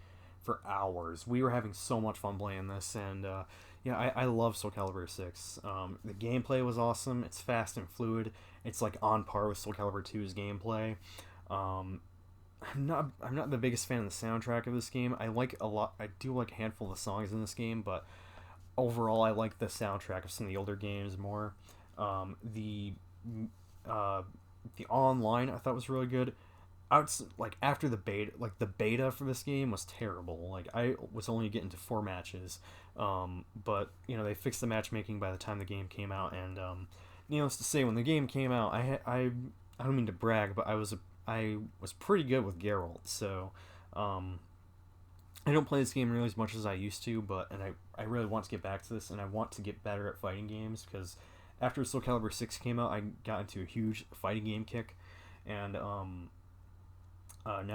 for hours. We were having so much fun playing this, and yeah, I love Soul Calibur 6. The gameplay was awesome. It's fast and fluid. It's like on par with Soul Calibur 2's gameplay. Um, I'm not the biggest fan of the soundtrack of this game. I do like a handful of songs in this game, but overall I like the soundtrack of some of the older games more. The uh, the online I thought was really good. Like after the beta for this game was terrible. Like I was only getting to 4 matches, but they fixed the matchmaking by the time the game came out. And needless to say, when the game came out, I don't mean to brag, but I was pretty good with Geralt. So I don't play this game nearly as much as I used to, I really want to get back to this, and I want to get better at fighting games, because after Soul Calibur 6 came out, I got into a huge fighting game kick, and now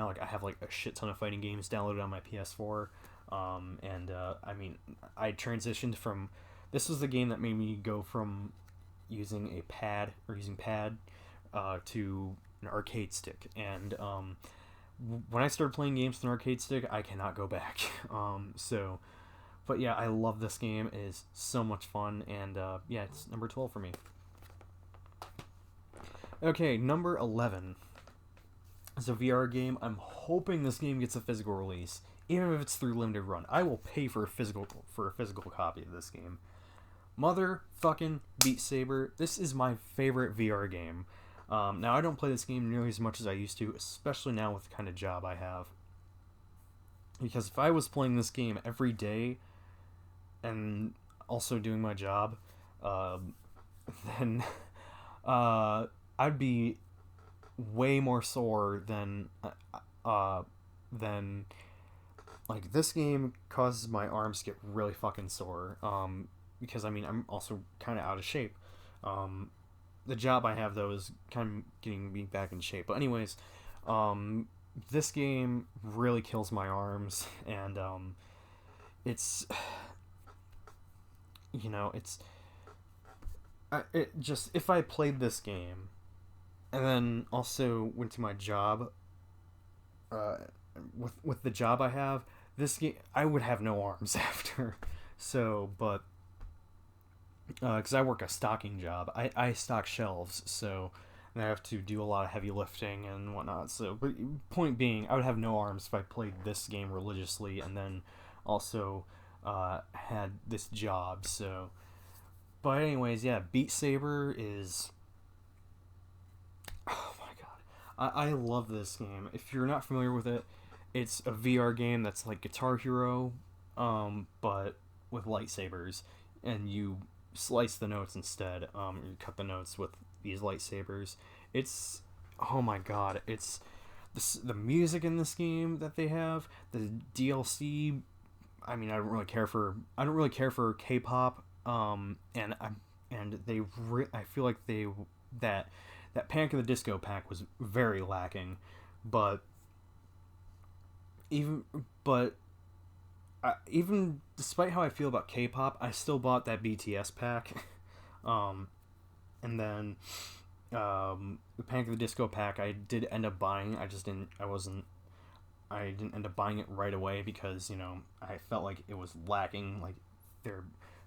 like I have like a shit ton of fighting games downloaded on my PS4. And I mean, I transitioned from this was the game that made me go from using pad to an arcade stick, and when I started playing games with an arcade stick, I cannot go back. But yeah, I love this game. It is so much fun, and yeah, it's number 12 for me. Okay, number 11 is a VR game. I'm hoping this game gets a physical release, even if it's through limited run. I will pay for a physical copy of this game. Motherfucking Beat Saber. This is my favorite VR game. Now, I don't play this game nearly as much as I used to, especially now with the kind of job I have. Because if I was playing this game every day and also doing my job, then I'd be way more sore than like this game causes my arms to get really fucking sore. Because I mean I'm also kind of out of shape. The job I have though is kind of getting me back in shape. But anyways, this game really kills my arms, and it's it just if I played this game and then also went to my job, with the job I have, this game I would have no arms after. So, but because I work a stocking job, I stock shelves, so and I have to do a lot of heavy lifting and whatnot. So, but point being, I would have no arms if I played this game religiously and then also had this job. So, but anyways, yeah, Beat Saber is. Oh my god, I love this game. If you're not familiar with it, it's a VR game that's like Guitar Hero, but with lightsabers, and you slice the notes instead. You cut the notes with these lightsabers. It's oh my god, it's the music in this game that they have, the DLC. I mean, I don't really care for K-pop. I feel like that Panic at the Disco pack was very lacking, but even but even despite how I feel about K-pop, I still bought that BTS pack. And then the Panic at the Disco pack I did end up buying. I just didn't. I wasn't. I didn't end up buying it right away because, you know, I felt like it was lacking, like, their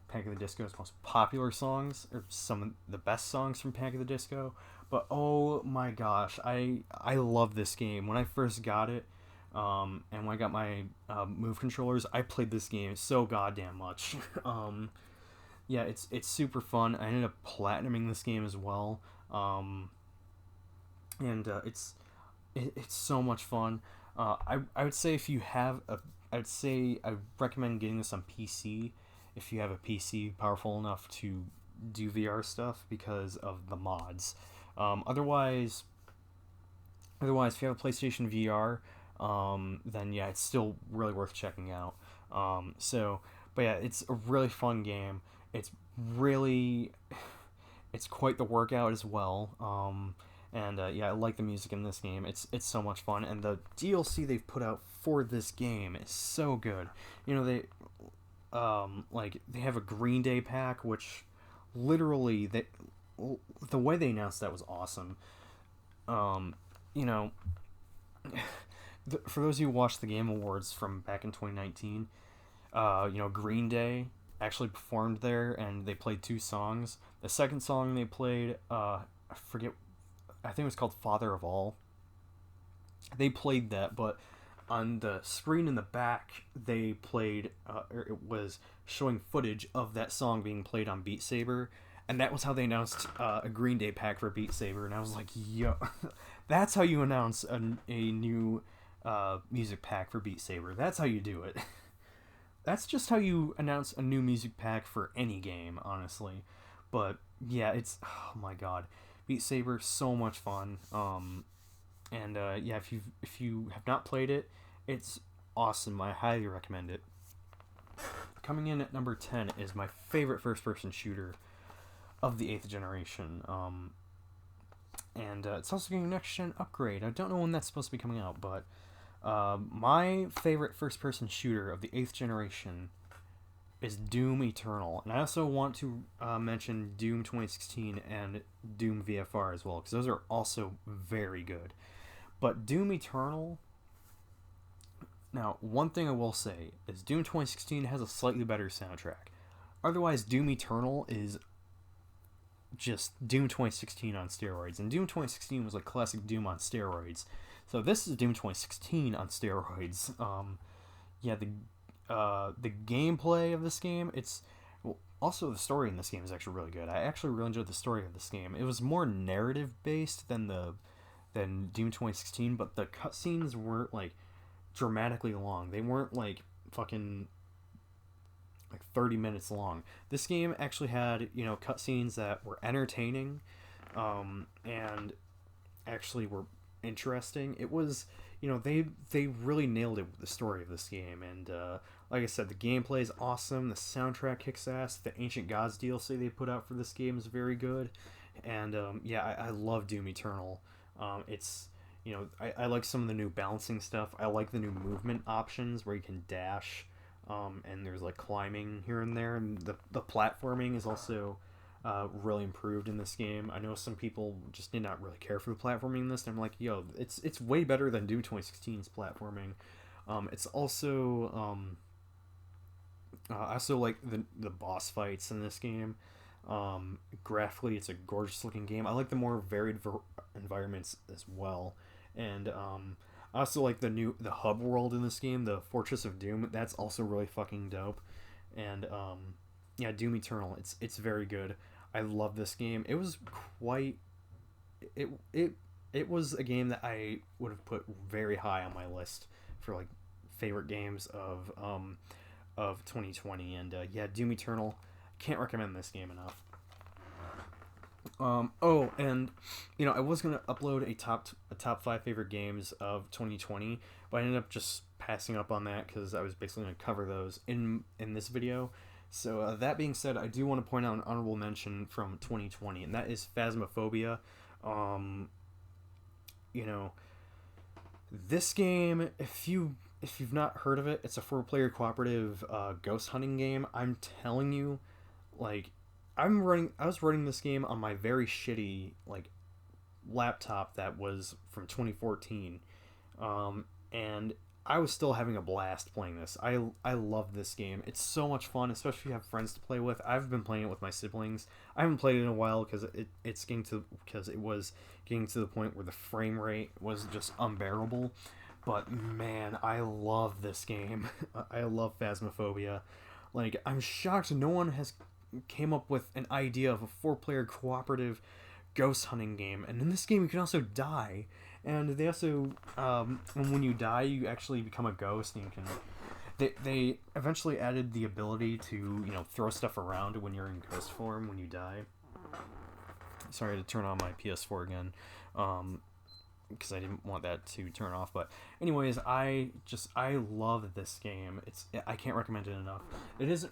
Panic at the Disco's most popular songs, or some of the best songs from Panic at the Disco. But oh my gosh, I love this game. When I first got it, and when I got my Move controllers, I played this game so goddamn much. Yeah, it's super fun. I ended up platinuming this game as well, and it's so much fun. I would say if you have a, I recommend getting this on PC if you have a PC powerful enough to do VR stuff because of the mods. Otherwise, if you have a PlayStation VR, then yeah, it's still really worth checking out. But yeah, it's a really fun game. It's really, it's quite the workout as well. And yeah, I like the music in this game. It's so much fun, and the DLC they've put out for this game is so good. You know, they have a Green Day pack, which literally the way they announced that was awesome. You know, for those of you who watched the Game Awards from back in 2019, you know, Green Day actually performed there, and they played 2 songs. The second song they played, I forget, I think it was called Father of All. They played that, but on the screen in the back, they played, or it was showing footage of that song being played on Beat Saber, and that was how they announced a Green Day pack for Beat Saber, and I was like, yo, that's how you announce a new music pack for Beat Saber. That's how you do it. That's just how you announce a new music pack for any game, honestly. But yeah, oh my god, Beat Saber, so much fun. And yeah, if you have not played it, it's awesome. I highly recommend it. Coming in at number 10 is my favorite first-person shooter of the 8th generation. And it's also getting a next-gen upgrade. I don't know when that's supposed to be coming out, but my favorite first-person shooter of the 8th generation is Doom Eternal. And I also want to mention Doom 2016 and Doom VFR as well, because those are also very good. But Doom Eternal... Now, one thing I will say is Doom 2016 has a slightly better soundtrack. Otherwise, Doom Eternal is just Doom 2016 on steroids. And Doom 2016 was like classic Doom on steroids. So this is Doom 2016 on steroids. Yeah, the gameplay of this game, also the story in this game is actually really good. I actually really enjoyed the story of this game. It was more narrative based than Doom 2016, but the cutscenes weren't like dramatically long. They weren't like fucking like 30 minutes long. This game actually had, you know, cutscenes that were entertaining, and actually were interesting. It was, you know, they really nailed it with the story of this game, and like I said, the gameplay is awesome, the soundtrack kicks ass, the Ancient Gods DLC they put out for this game is very good, and yeah, I love Doom Eternal. It's, you know, I like some of the new balancing stuff. I like the new movement options where you can dash, and there's like climbing here and there, and the platforming is also really improved in this game. I know some people just did not really care for the platforming in this, and I'm like, yo, it's way better than Doom 2016's platforming. It's also I also like the boss fights in this game. Graphically, it's a gorgeous looking game. I like the more varied environments as well, and I also like the hub world in this game, the Fortress of Doom. That's also really fucking dope, and yeah, Doom Eternal. It's very good. I love this game. It was quite. It was a game that I would have put very high on my list for like favorite games of 2020, and yeah, Doom Eternal. Can't recommend this game enough. Oh, and you know, I was gonna upload a top 5 favorite games of 2020, but I ended up just passing up on that because I was basically gonna cover those in this video. So that being said, I do want to point out an honorable mention from 2020, and that is Phasmophobia. You know, this game, if you've not heard of it, it's a 4-player cooperative ghost hunting game. I'm telling you, like, I was running this game on my very shitty like laptop that was from 2014, and I was still having a blast playing this. I love this game. It's so much fun, especially if you have friends to play with. I've been playing it with my siblings. I haven't played it in a while because it was getting to the point where the frame rate was just unbearable. But man, I love this game. I love Phasmophobia. Like, I'm shocked no one has came up with an idea of a 4-player cooperative ghost hunting game. And in this game, you can also die. And they also, when you die, you actually become a ghost, and you can. They eventually added the ability to throw stuff around when you're in ghost form when you die. Sorry to turn on my PS4 again, because I didn't want that to turn off. But anyways, I love this game. I can't recommend it enough. It is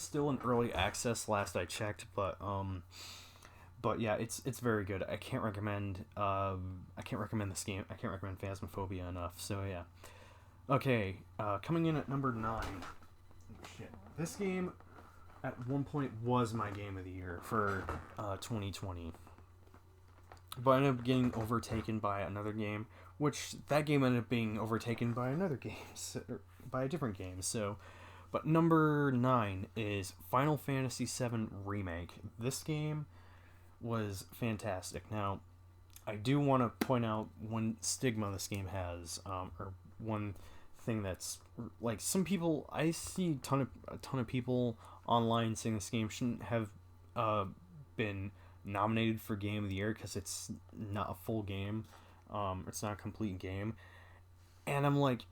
still in early access last I checked, but yeah, it's very good. I can't recommend this game. I can't recommend Phasmophobia enough. So yeah. Okay, coming in at number 9. Shit. This game at one point was my game of the year for 2020. But I ended up getting overtaken by another game, which that game ended up being overtaken by another game, by a different game. So, but number 9 is Final Fantasy VII Remake. This game was fantastic. Now, I do want to point out one stigma this game has, or one thing that's like some people. I see a ton of people online saying this game shouldn't have been nominated for Game of the Year because it's not a full game. It's not a complete game, and I'm like,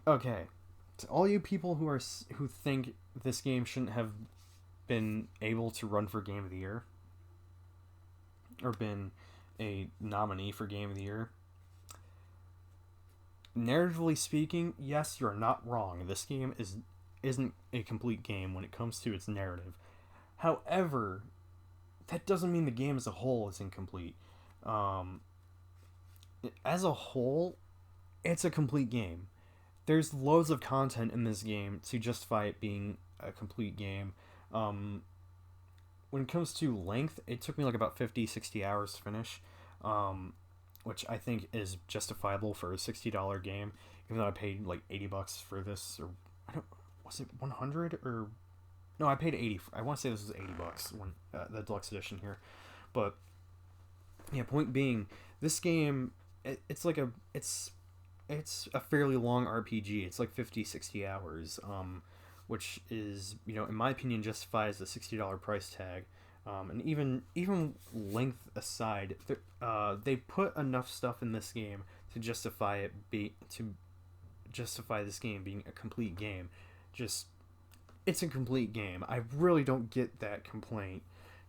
okay, to all you people who think this game shouldn't have been able to run for Game of the Year or been a nominee for Game of the Year, narratively speaking, yes, you're not wrong. This game isn't a complete game when it comes to its narrative. However, that doesn't mean the game as a whole is incomplete. As a whole, it's a complete game. There's loads of content in this game to justify it being a complete game. When it comes to length, it took me like about 50-60 hours to finish, which I think is justifiable for a $60 game, even though I paid like $80 for this, or was it 100 or no, I paid 80. I want to say this was $80 when the deluxe edition here, but yeah. Point being, this game it's a fairly long RPG. It's like 50-60 hours, which is in my opinion justifies the $60 price tag. And even length aside, they put enough stuff in this game to justify this game being a complete game. It's a complete game. I really don't get that complaint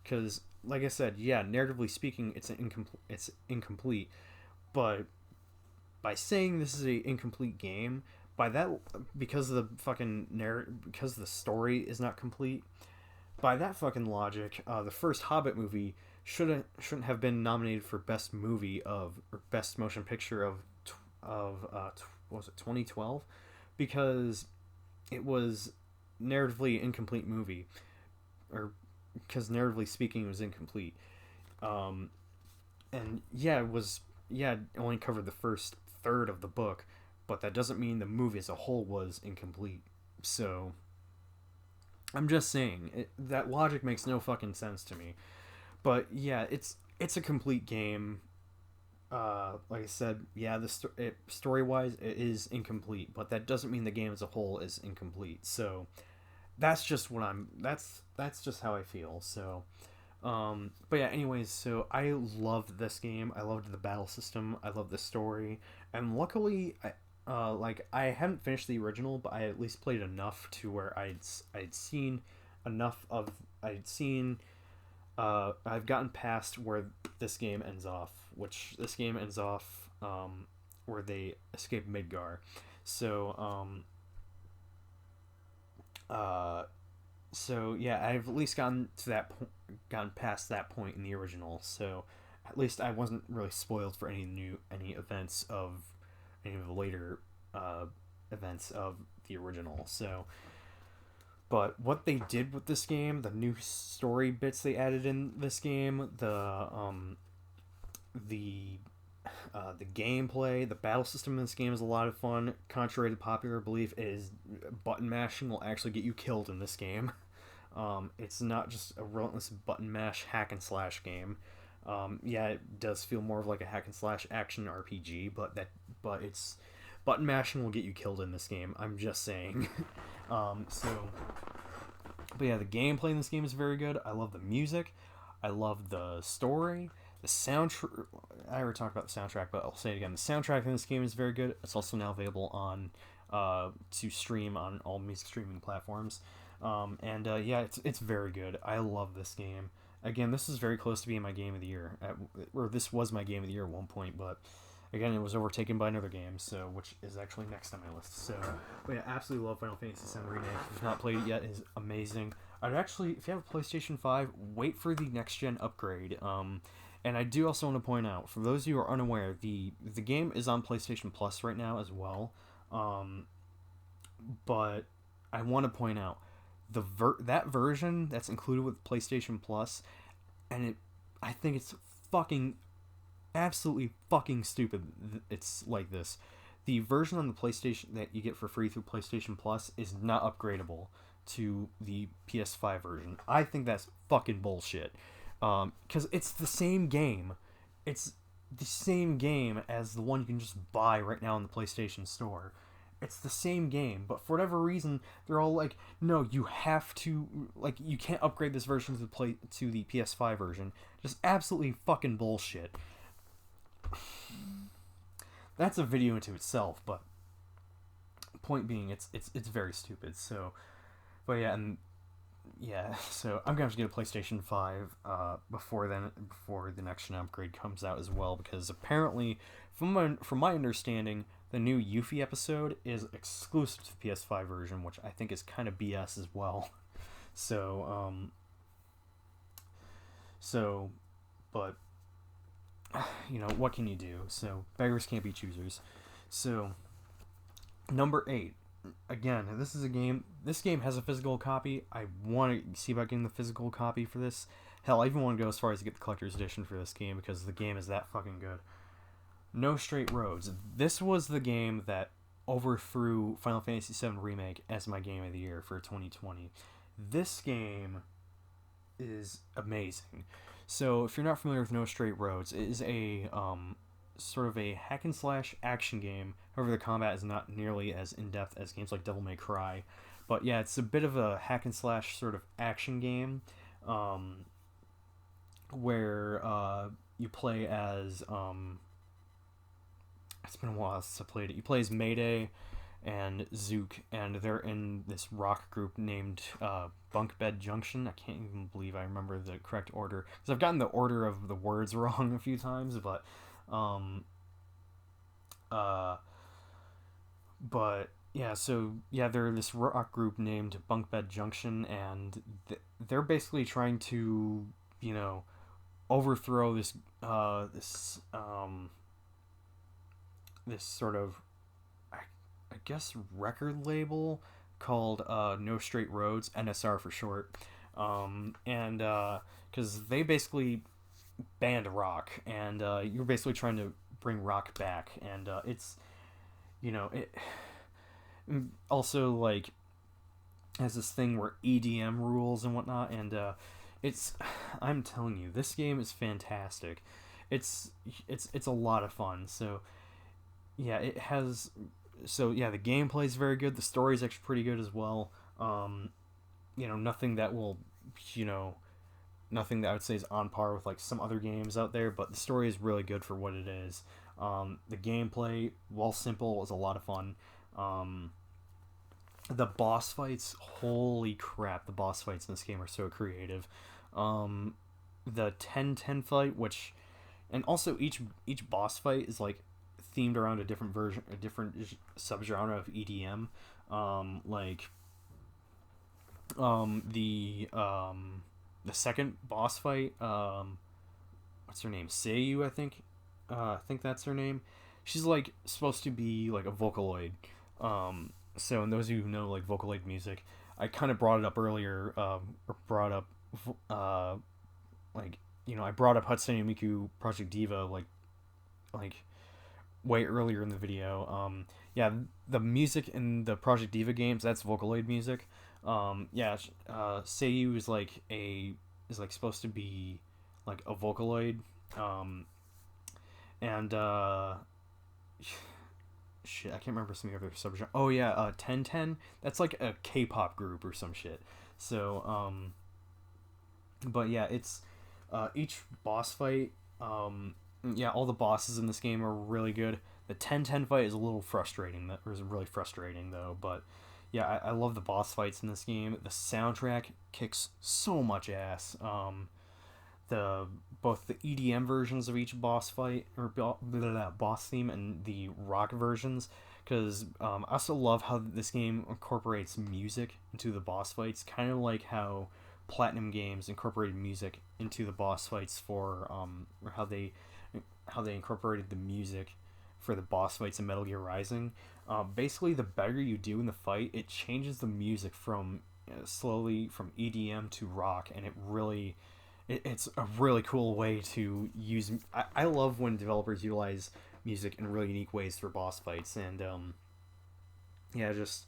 because, like I said, yeah, narratively speaking, it's incomplete. But by saying this is a incomplete game, because the story is not complete, by that fucking logic, the first Hobbit movie shouldn't have been nominated for best movie or best motion picture of what was it, 2012, because it was narratively incomplete movie, or because narratively speaking it was incomplete. And yeah, it only covered the first third of the book, but that doesn't mean the movie as a whole was incomplete. So I'm just saying that logic makes no fucking sense to me. But yeah, it's a complete game. Like I said, yeah, story-wise it is incomplete, but that doesn't mean the game as a whole is incomplete. So that's just that's just how I feel. So but yeah, anyways, so I loved this game. I loved the battle system. I loved the story. And luckily, I hadn't finished the original, but I at least played enough to where I'd seen enough of. I've gotten past where this game ends off, where they escape Midgar. So so yeah, I've at least gotten past that point in the original. So at least I wasn't really spoiled for any events of any of the later events of the original. So, but what they did with this game, the new story bits they added in this game, the The gameplay, the battle system in this game is a lot of fun. Contrary to popular belief, is button mashing will actually get you killed in this game. It's not just a relentless button mash hack and slash game. Yeah, it does feel more of like a hack and slash action RPG, but it's button mashing will get you killed in this game. I'm just saying. But yeah, the gameplay in this game is very good. I love the music. I love the story. The soundtrack. I already talked about the soundtrack, but I'll say it again. The soundtrack in this game is very good. It's also now available on to stream on all music streaming platforms. Yeah, it's very good. I love this game. Again, this is very close to being my game of the year, or this was my game of the year at one point, but again, it was overtaken by another game, so which is actually next on my list. So, but yeah, absolutely love Final Fantasy VII Remake. If you've not played it yet, it is amazing. I'd actually, if you have a PlayStation 5, wait for the next gen upgrade. And I do also want to point out, for those of you who are unaware, the game is on PlayStation Plus right now as well. But I want to point out that version that's included with PlayStation Plus, and I think it's fucking absolutely fucking stupid. It's like this. The version on the PlayStation that you get for free through PlayStation Plus is not upgradable to the PS5 version. I think that's fucking bullshit. Because it's the same game. It's the same game as the one you can just buy right now in the PlayStation Store. It's the same game, but for whatever reason, they're all like, no, you have to, like, you can't upgrade this version to the PS5 version. Just absolutely fucking bullshit. That's a video into itself, but point being, it's very stupid. So, but yeah, so I'm gonna have to get a PlayStation 5 before the next gen upgrade comes out as well, because apparently, from my understanding, the new Yuffie episode is exclusive to the PS5 version, which I think is kind of BS as well. But what can you do? So beggars can't be choosers. So number 8. Again, this game has a physical copy. I want to see about getting the physical copy for this. Hell, I even want to go as far as to get the collector's edition for this game, because the game is that fucking good. No Straight Roads. This was the game that overthrew Final Fantasy VII Remake as my game of the year for 2020. This game is amazing. So, if you're not familiar with No Straight Roads, it is a sort of a hack and slash action game. However, the combat is not nearly as in-depth as games like Devil May Cry. But yeah, it's a bit of a hack and slash sort of action game where you play as... it's been a while since I played it. You play as Mayday and Zook, and they're in this rock group named Bunk Bed Junction. I can't even believe I remember the correct order, because I've gotten the order of the words wrong a few times, but yeah, so yeah, they're this rock group named Bunk Bed Junction, and they're basically trying to, overthrow this sort of, I guess, record label called No Straight Roads, NSR for short, because they basically banned rock, and you're basically trying to bring rock back, and it's, it also, like, has this thing where EDM rules and whatnot, and I'm telling you, this game is fantastic. It's a lot of fun. So yeah, the gameplay is very good. The story is actually pretty good as well. Nothing that I would say is on par with like some other games out there, but the story is really good for what it is. The gameplay, while simple, is a lot of fun. The boss fights, holy crap, the boss fights in this game are so creative. The 10-10 fight, and also each boss fight is like themed around a different subgenre of EDM. The second boss fight, what's her name? Seiyu, I think. I think that's her name. She's like supposed to be like a Vocaloid. So, and those of you who know like Vocaloid music, I kind of brought it up earlier. I brought up Hatsune Miku Project Diva, like way earlier in the video. Yeah, the music in the Project Diva games, that's Vocaloid music. Yeah, Seiyu is like supposed to be like a Vocaloid. Um, and shit, I can't remember some of the other subgenres. Oh yeah, Ten. That's like a K-pop group or some shit. So but yeah, it's each boss fight. Yeah, all the bosses in this game are really good. The 10-10 fight is a little frustrating. That was really frustrating though. But yeah, I love the boss fights in this game. The soundtrack kicks so much ass. The both the EDM versions of each boss fight or boss theme and the rock versions, because I also love how this game incorporates music into the boss fights, kind of like how Platinum Games incorporated music into the boss fights for or how they incorporated the music for the boss fights in Metal Gear Rising. Basically, the better you do in the fight, it changes the music from slowly from EDM to rock, and it's a really cool way to use. I love when developers utilize music in really unique ways for boss fights, and yeah, just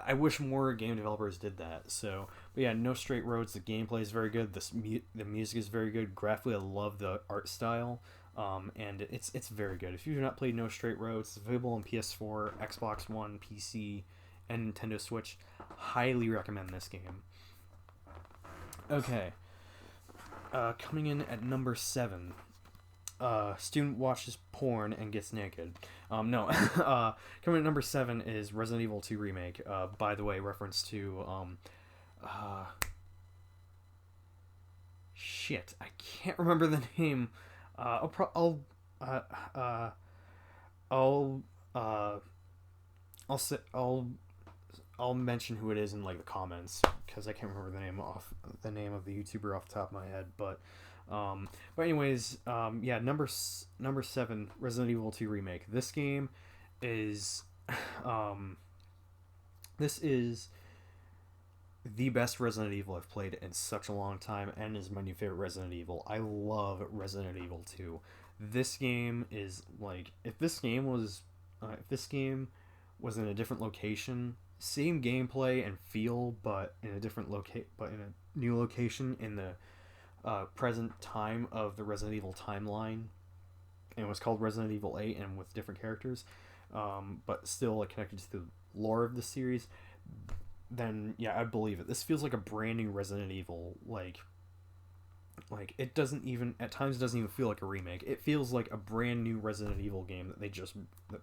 I wish more game developers did that. So, but yeah, No Straight Roads. The gameplay is very good. The music is very good. Graphically, I love the art style, and it's very good. If you've not played No Straight Roads, it's available on PS4, Xbox One, PC, and Nintendo Switch. Highly recommend this game. Okay, coming in at number 7. Student watches porn and gets naked. No. Coming at number 7 is Resident Evil 2 Remake. By the way, reference to shit, I can't remember the name. Uh, uh, I'll I'll say, I'll mention who it is in like the comments because I can't remember the name of the YouTuber off the top of my head. But anyways, yeah, number 7, Resident Evil 2 Remake. This game is um, this is the best Resident Evil I've played in such a long time, and is my new favorite Resident Evil. I love Resident Evil 2. This game is like if this game was in a different location, same gameplay and feel, but in a new location in the present time of the Resident Evil timeline, and it was called Resident Evil 8 and with different characters, but still like connected to the lore of the series, then yeah, I believe it. This feels like a brand new Resident Evil. Like it doesn't even at times it doesn't even feel like a remake. It feels like a brand new Resident Evil game that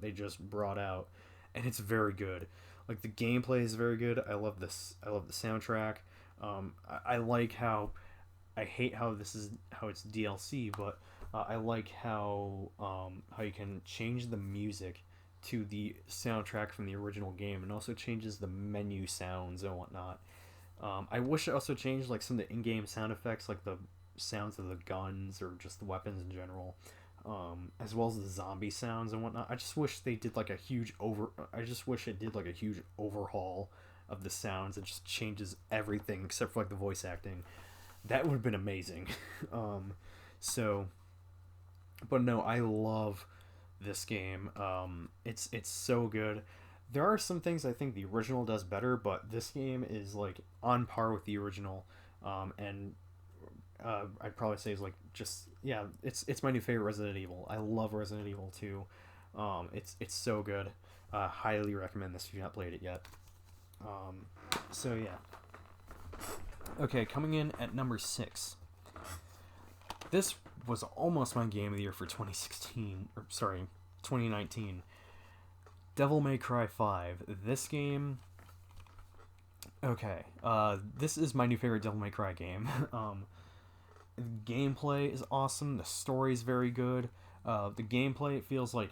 they just brought out, and it's very good. Like the gameplay is very good. I love this. I love the soundtrack. I like I hate how it's DLC, but I like how you can change the music to the soundtrack from the original game, and also changes the menu sounds and whatnot. I wish it also changed like some of the in-game sound effects, like the sounds of the guns or just the weapons in general, as well as the zombie sounds and whatnot. I just wish they did like a huge over. I just wish it did like a huge overhaul of the sounds. It just changes everything except for like the voice acting. That would have been amazing. So, but no, I love this game. It's so good. There are some things I think the original does better, but this game is like on par with the original. And I'd probably say is like just yeah, it's my new favorite Resident Evil. I love Resident Evil 2. It's so good. Highly recommend this if you've not played it yet. So yeah. Okay, coming in at number 6. This was almost my game of the year for 2019. Devil May Cry 5. This game. Okay, this is my new favorite Devil May Cry game. The gameplay is awesome. The story is very good. The gameplay, it feels like,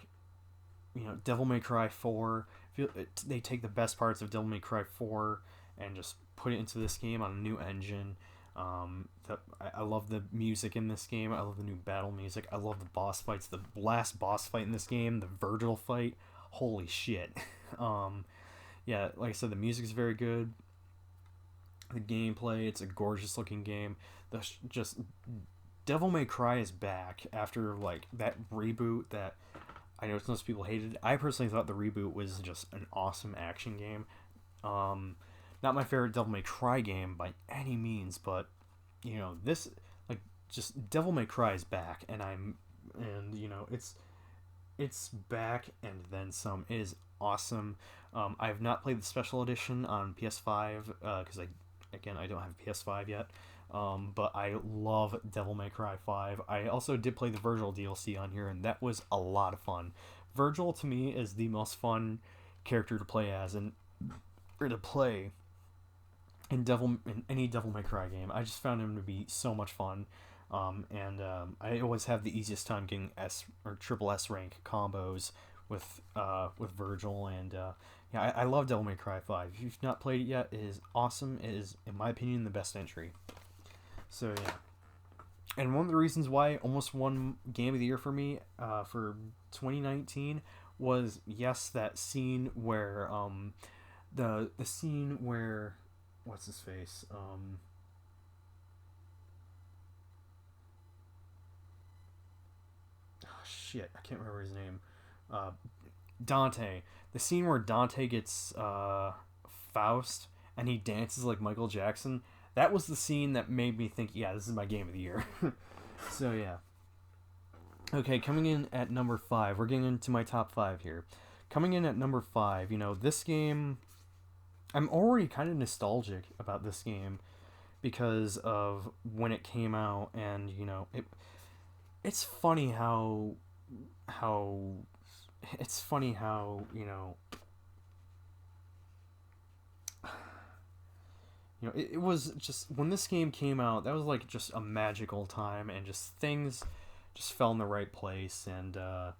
Devil May Cry 4. They take the best parts of Devil May Cry 4 and just put it into this game on a new engine. I love the music in this game. I love the new battle music. I love the boss fights. The last boss fight in this game, the Virgil fight, holy shit. Yeah, like I said, the music is very good. The gameplay, it's a gorgeous looking game. Just Devil May Cry is back after like that reboot that I know most people hated it. I personally thought the reboot was just an awesome action game. Not my favorite Devil May Cry game by any means, but this, like, just Devil May Cry is back, and it's back and then some. It is awesome. I have not played the special edition on PS5 because I don't have PS5 yet. But I love Devil May Cry 5. I also did play the Virgil DLC on here, and that was a lot of fun. Virgil, to me, is the most fun character to play as, or to play in any Devil May Cry game. I just found him to be so much fun. I always have the easiest time getting S or triple S rank combos with Virgil, and I love Devil May Cry 5. If you've not played it yet, it is awesome. It is, in my opinion, the best entry. So yeah, and one of the reasons why it almost won Game of the Year for me for 2019 was, yes, that scene where the scene where what's his face shit, I can't remember his name. Dante. The scene where Dante gets Faust and he dances like Michael Jackson. That was the scene that made me think, yeah, this is my Game of the Year. So yeah. Okay, coming in at number 5. We're getting into my top 5 here. Coming in at number 5, this game, I'm already kind of nostalgic about this game because of when it came out, and it's funny how it was just, when this game came out, that was like just a magical time, and just things just fell in the right place, and at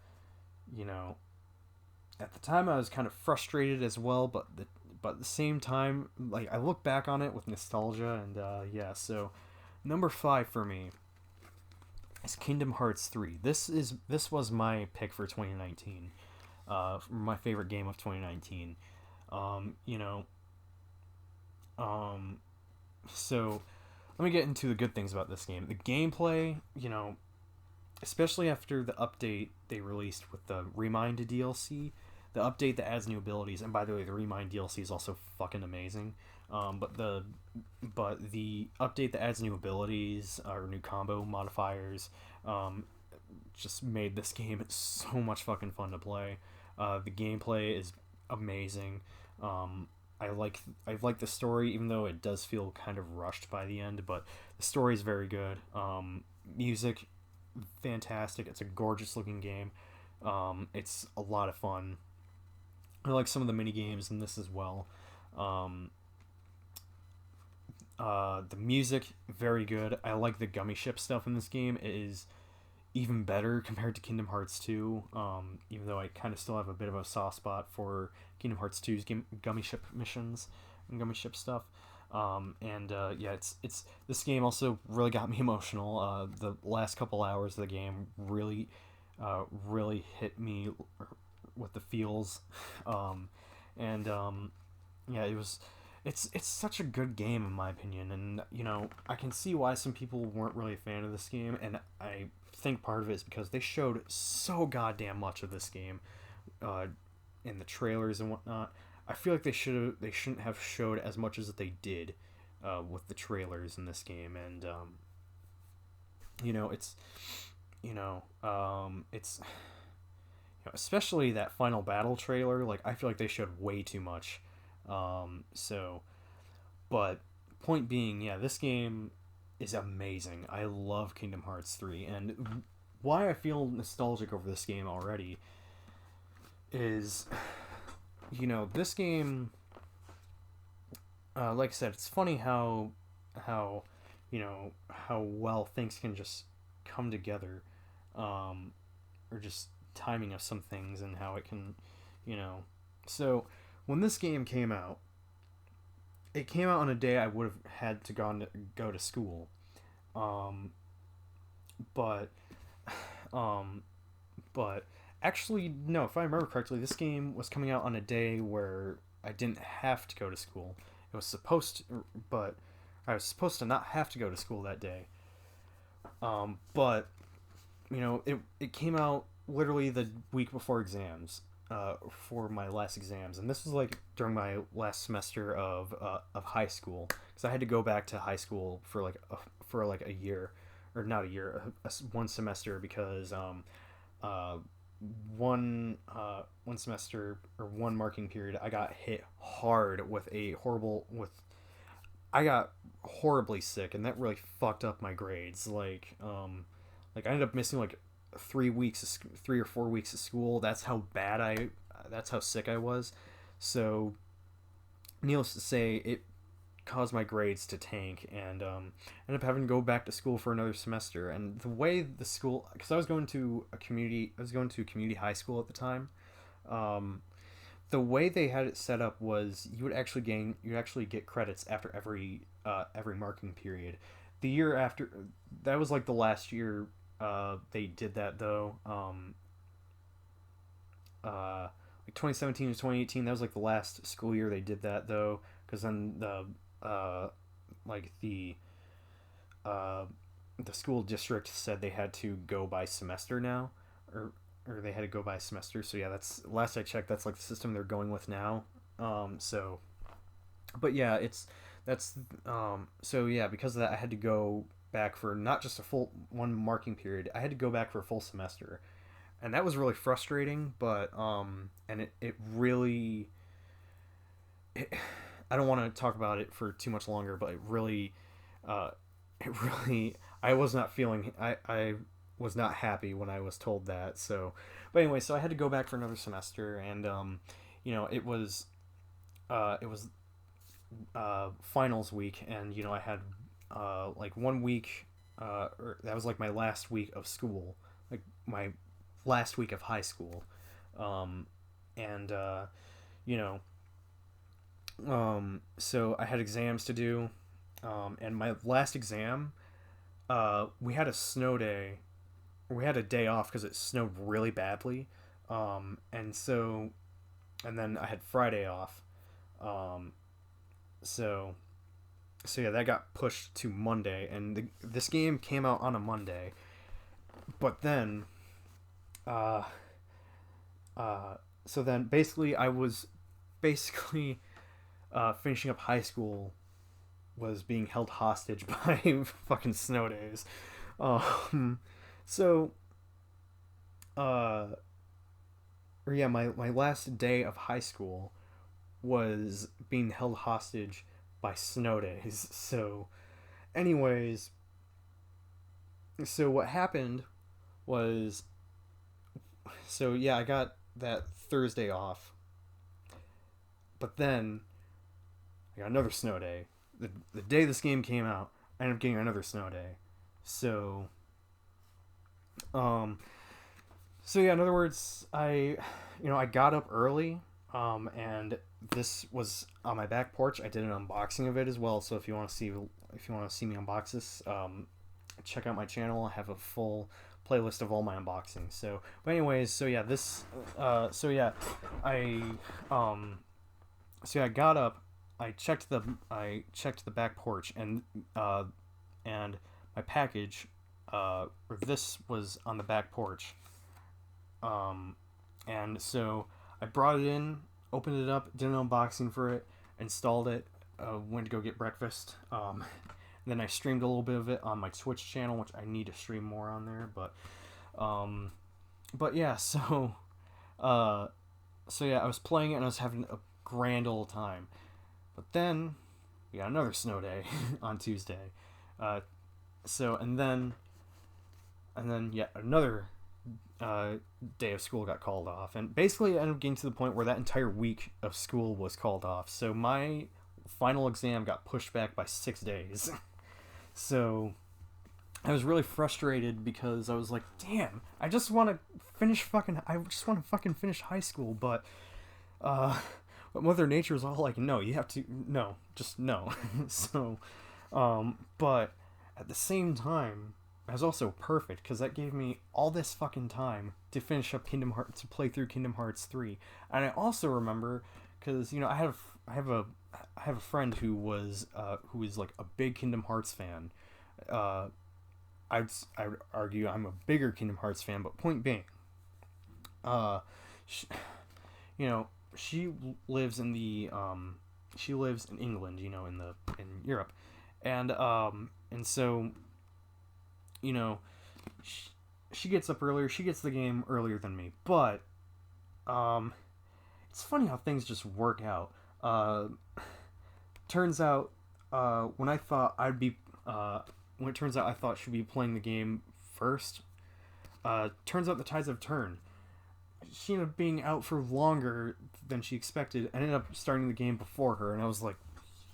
the time I was kind of frustrated as well, but at the same time, like, I look back on it with nostalgia, and so number 5 for me is Kingdom Hearts 3. This was my pick for 2019, my favorite game of 2019. So let me get into the good things about this game. The gameplay, especially after the update they released with the Remind DLC, the update that adds new abilities, and by the way, the Remind DLC is also fucking amazing. But the update that adds new abilities or new combo modifiers, just made this game so much fucking fun to play. The gameplay is amazing. I like the story, even though it does feel kind of rushed by the end, but the story is very good. Music, fantastic. It's a gorgeous looking game. It's a lot of fun. I like some of the mini games in this as well. The music, very good. I like the gummy ship stuff in this game. It is even better compared to Kingdom Hearts 2, even though I kind of still have a bit of a soft spot for Kingdom Hearts 2's gummy ship missions and gummy ship stuff. It's this game also really got me emotional. The last couple hours of the game really hit me with the feels. It's such a good game in my opinion, and I can see why some people weren't really a fan of this game, and I think part of it is because they showed so goddamn much of this game in the trailers and whatnot. I feel like they shouldn't have showed as much as they did with the trailers in this game, and it's especially that final battle trailer. Like, I feel like they showed way too much. But point being, yeah, this game is amazing. I love Kingdom Hearts 3, and why I feel nostalgic over this game already is, this game, like I said, it's funny how well things can just come together, or just timing of some things, and how it can, so when this game came out, it came out on a day I would have had to go to school, but actually, no, if I remember correctly, this game was coming out on a day where I didn't have to go to school. It was supposed to, but I was supposed to not have to go to school that day. But it came out literally the week before exams, for my last exams, and this was like during my last semester of high school, because I had to go back to high school for like a year, or not a year, one semester, because uh, one semester, or one marking period, I got hit hard with a horrible with I got horribly sick, and that really fucked up my grades. Like I ended up missing like 3 or 4 weeks of school. That's how sick I was. So, needless to say, it caused my grades to tank, and ended up having to go back to school for another semester. And the way the school, because I was going to community high school at the time. Um, the way they had it set up was you actually get credits after every marking period. The year after, that was like the last year they did that, though. Like 2017 to 2018, that was like the last school year they did that, though, because then uh like uh the school district said they had to go by semester now, or they had to go by semester. So yeah, that's, last I checked, that's like the system they're going with now. So, but yeah, so yeah, because of that, I had to go back for not just a full one marking period. I had to go back for a full semester, and that was really frustrating. But and it really, it, I don't want to talk about it for too much longer, but uh, it really, I was not feeling, I was not happy when I was told that. So, but anyway, so I had to go back for another semester, and it was finals week, and I had like one week, or that was like my last week of school, like my last week of high school, um, and you know, so I had exams to do, and my last exam, we had a snow day, we had a day off because it snowed really badly, and so, and then I had Friday off, um, so yeah, that got pushed to Monday, and this game came out on a Monday, but then, uh, uh, so then basically I was basically finishing up high school, was being held hostage by fucking snow days. Um, so, uh, or yeah, my last day of high school was being held hostage by snow days. So, anyways, so what happened was, so yeah, I got that Thursday off, but then I got another snow day. The day this game came out, I ended up getting another snow day. So, um, so yeah, in other words, I got up early, and this was on my back porch. I did an unboxing of it as well. So if you want to see me unbox this, check out my channel. I have a full playlist of all my unboxings. So, but anyways, so yeah, I, I got up. I checked the back porch, and my package, or this was on the back porch. And so I brought it in, opened it up, did an unboxing for it, installed it, went to go get breakfast. And then I streamed a little bit of it on my Twitch channel, which I need to stream more on there. But yeah, so yeah, I was playing it, and I was having a grand old time. But then we got another snow day on Tuesday. So and then yet another day of school got called off, and basically I ended up getting to the point where that entire week of school was called off. So my final exam got pushed back by 6 days. So I was really frustrated, because I was like, damn, I just want to finish high school, but but Mother Nature is all like, no, you have to, no, just no. So, but at the same time, it was also perfect, because that gave me all this fucking time to finish up to play through Kingdom Hearts 3. And I also remember, because I have a friend who is like a big Kingdom Hearts fan. I would argue I'm a bigger Kingdom Hearts fan, but point being, Uh, she, you know, she lives in the she lives in England, in Europe, and so, you know, she gets up earlier. She gets the game earlier than me, but um, it's funny how things just work out. Turns out, when I thought I'd be, when it turns out I thought she'd be playing the game first, turns out the tides have turned. She ended up being out for longer than she expected. I ended up starting the game before her, and I was like,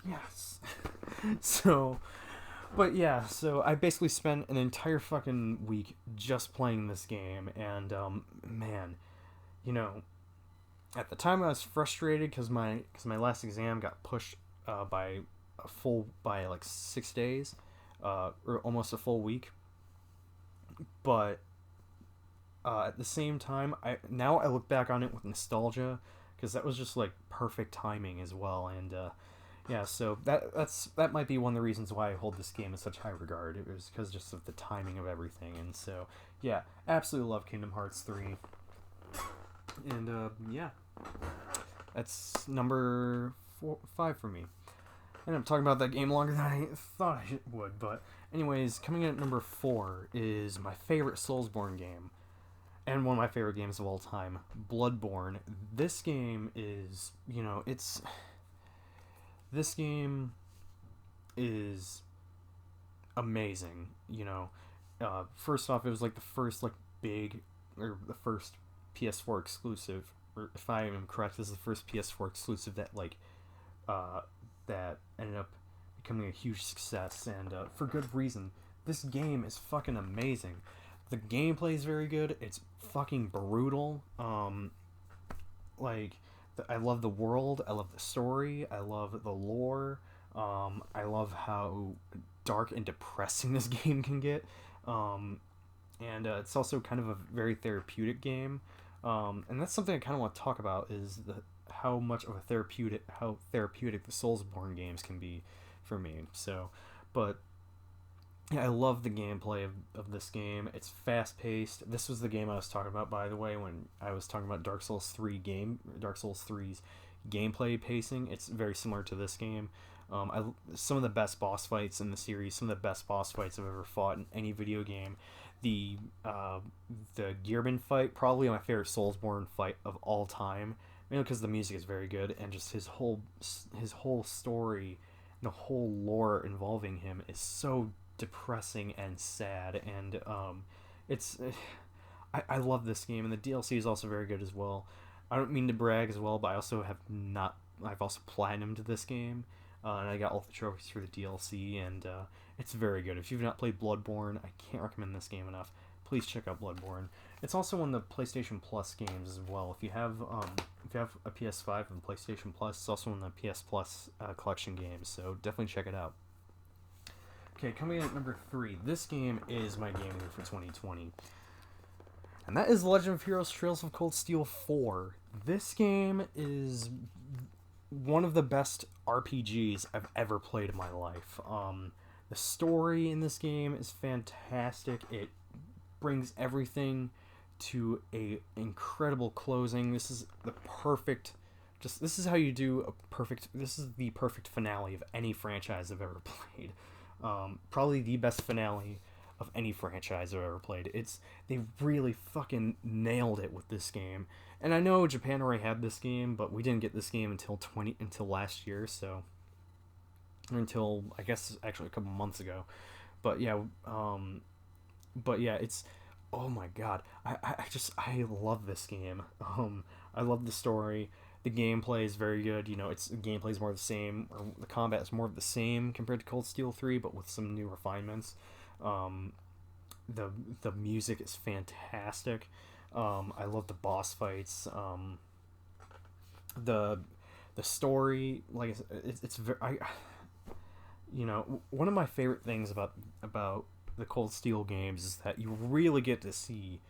yes. so, but yeah, so I basically spent an entire fucking week just playing this game, and man, you know, at the time I was frustrated because my last exam got pushed by like 6 days, or almost a full week, but at the same time, I look back on it with nostalgia because that was just like perfect timing as well, and yeah, so that might be one of the reasons why I hold this game in such high regard. It was because just of the timing of everything, and so yeah, absolutely love Kingdom Hearts 3, and yeah, that's number 5 for me. I ended up talking about that game longer than I thought I would, but anyways, coming in at number 4 is my favorite Soulsborne game, and one of my favorite games of all time, Bloodborne. This game is, this game is amazing. First off, it was like the first the first PS4 exclusive, or if I am correct, this is the first PS4 exclusive that that ended up becoming a huge success, and for good reason. This game is fucking amazing. The gameplay is very good. It's fucking brutal. I love the world. I love the story. I love the lore. I love how dark and depressing this game can get. And it's also kind of a very therapeutic game. And that's something I kind of want to talk about, is how therapeutic the Soulsborne games can be for me. So, but yeah, I love the gameplay of this game. It's fast paced. This was the game I was talking about, by the way, when I was talking about Dark Souls 3's gameplay pacing. It's very similar to this game. Some of the best boss fights in the series, some of the best boss fights I've ever fought in any video game. The Gearman fight, probably my favorite Soulsborne fight of all time, mainly because the music is very good, and just his whole story, the whole lore involving him is so depressing and sad, and it's I love this game, and the DLC is also very good as well. I don't mean to brag as well, but I've also platinumed this game, and I got all the trophies for the DLC, and it's very good. If you've not played Bloodborne, I can't recommend this game enough. Please check out Bloodborne. It's also one of the PlayStation Plus games as well. If you have a PS5 and PlayStation Plus, it's also one of the PS Plus collection games, so definitely check it out. Okay, coming in at number 3, this game is my game for 2020. And that is Legend of Heroes Trails of Cold Steel 4. This game is one of the best RPGs I've ever played in my life. The story in this game is fantastic. It brings everything to a incredible closing. This is the perfect finale of any franchise I've ever played. Probably the best finale of any franchise I've ever played. They really fucking nailed it with this game. And I know Japan already had this game, but we didn't get this game until last year, until I guess actually a couple months ago. But yeah, it's, oh my god, I love this game. I love the story. The gameplay is very good. The gameplay is more of the same, or the combat is more of the same compared to Cold Steel 3, but with some new refinements. The music is fantastic. I love the boss fights. The story, like I said, it's very, one of my favorite things about the Cold Steel games is that you really get to see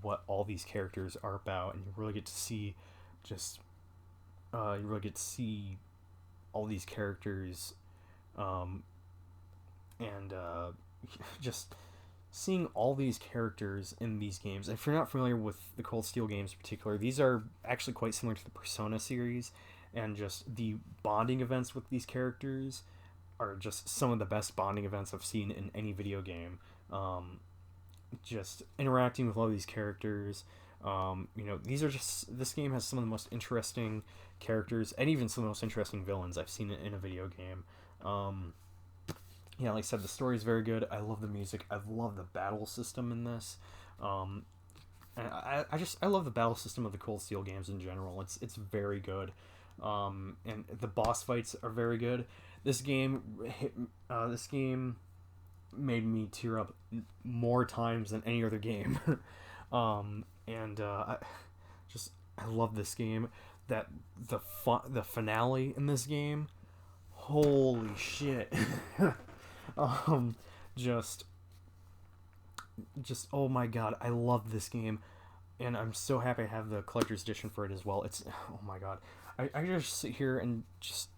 what all these characters are about, and you really get to see all these characters, and just seeing all these characters in these games. If you're not familiar with the Cold Steel games in particular, these are actually quite similar to the Persona series, and just the bonding events with these characters are just some of the best bonding events I've seen in any video game. Just interacting with all these characters. These are just, this game has some of the most interesting characters and even some of the most interesting villains I've seen in a video game. Like I said, the story is very good. I love the music. I love the battle system in this. And I love the battle system of the Cold Steel games in general. It's very good. And the boss fights are very good. This game made me tear up more times than any other game. I love this game. That the finale in this game, holy shit. just oh my god, I love this game, and I'm so happy I have the collector's edition for it as well. It's, oh my god, I just sit here and just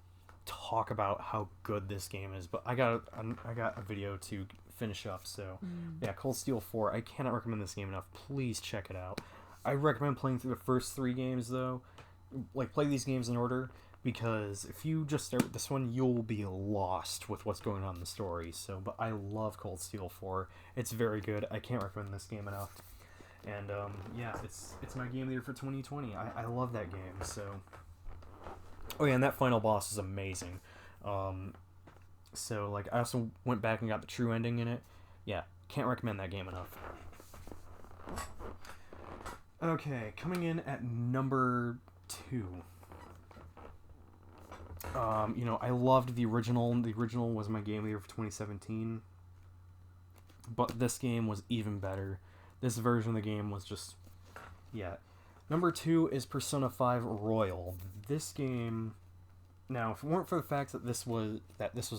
talk about how good this game is, but I got a video to finish up. So yeah, Cold Steel 4, I cannot recommend this game enough. Please check it out. I recommend playing through the first 3 games though. Like, play these games in order, because if you just start with this one, you'll be lost with what's going on in the story. So, but I love Cold Steel 4. It's very good. I can't recommend this game enough. And it's my game of the year for 2020. I love that game. So, oh yeah, and that final boss is amazing. So like, I also went back and got the true ending in it. Yeah, can't recommend that game enough. Okay, coming in at number 2. I loved the original. The original was my game of the year for 2017. But this game was even better. This version of the game was just, yeah. Number 2 is Persona 5 Royal. This game, now, if it weren't for the fact that this was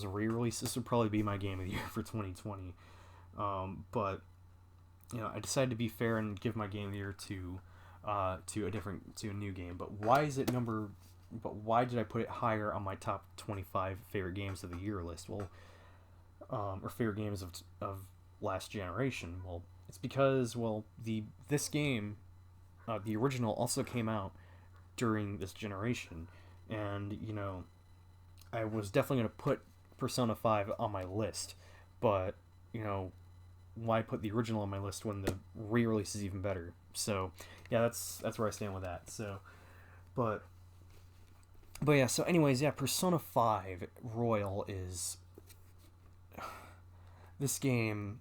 a re-release, this would probably be my game of the year for 2020. But I decided to be fair and give my game of the year to a new game. But why did I put it higher on my top 25 favorite games of the year list? Well, or favorite games of last generation. Well, it's because, this game, the original, also came out during this generation, and I was definitely going to put Persona 5 on my list, but why put the original on my list when the re-release is even better? So yeah, that's where I stand with that. So, but yeah. So anyways, yeah, Persona 5 Royal is this game.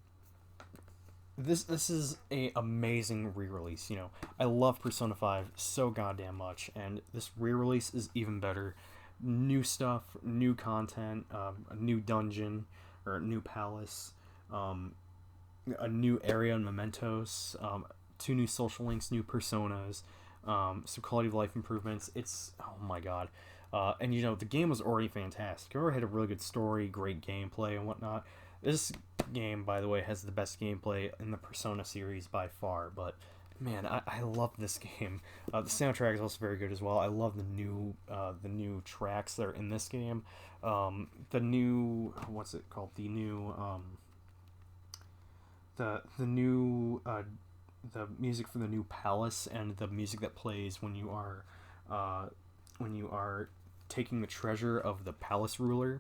This is a amazing re-release. I love Persona 5 so goddamn much, and this re-release is even better. New stuff, new content, a new dungeon or a new palace, a new area in Mementos, 2 new social links, new personas, some quality of life improvements. It's, oh my god. And the game was already fantastic. It already had a really good story, great gameplay and whatnot. This game, by the way, has the best gameplay in the Persona series by far, but man, I love this game. The soundtrack is also very good as well. I love the new tracks that are in this game. The new, what's it called? The new the music for the new palace, and the music that plays when you are taking the treasure of the palace ruler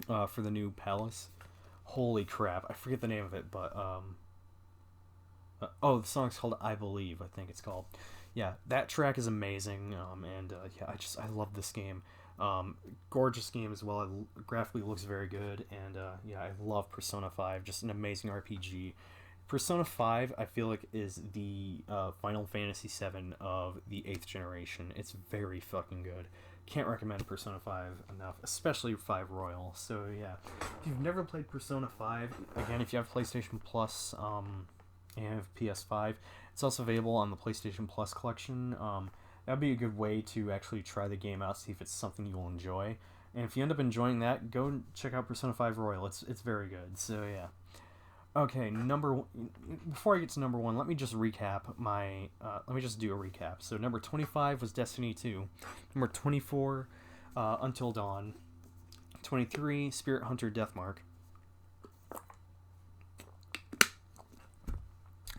for the new palace. Holy crap, I forget the name of it, but the song's called I Believe, I think it's called. Yeah, that track is amazing. I love this game. Gorgeous game as well. Graphically looks very good, and I love Persona 5. Just an amazing RPG. Persona 5, I feel like, is the Final Fantasy 7 of the 8th generation. It's very fucking good. Can't recommend Persona 5 enough, especially 5 Royal. So yeah, if you've never played Persona 5, again, if you have PlayStation Plus and have PS5, it's also available on the PlayStation Plus collection. That'd be a good way to actually try the game out, see if it's something you'll enjoy. And if you end up enjoying that, go and check out Persona 5 Royal. It's very good. So yeah. Okay, before I get to number 1, let me just recap let me just do a recap. So number 25 was Destiny 2. Number 24, Until Dawn. 23, Spirit Hunter Deathmark.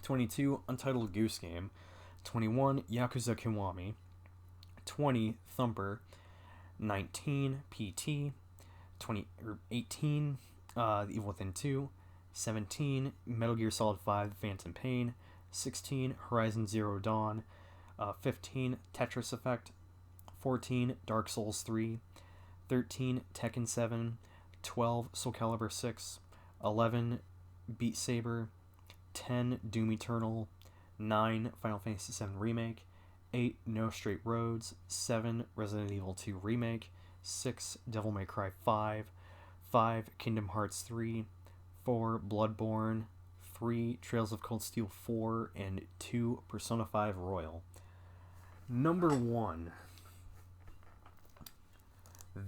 22, Untitled Goose Game. 21, Yakuza Kiwami. 20, Thumper. 19, PT. 18, The Evil Within 2. 17, Metal Gear Solid 5, Phantom Pain. 16, Horizon Zero Dawn. 15, Tetris Effect. 14, Dark Souls 3. 13, Tekken 7. 12, Soul Calibur 6. 11, Beat Saber. 10, Doom Eternal. 9, Final Fantasy 7 Remake. 8, No Straight Roads. 7, Resident Evil 2 Remake. 6, Devil May Cry 5. 5, Kingdom Hearts 3. 4, Bloodborne. 3, Trails of Cold Steel 4. And 2, Persona 5 Royal. Number 1.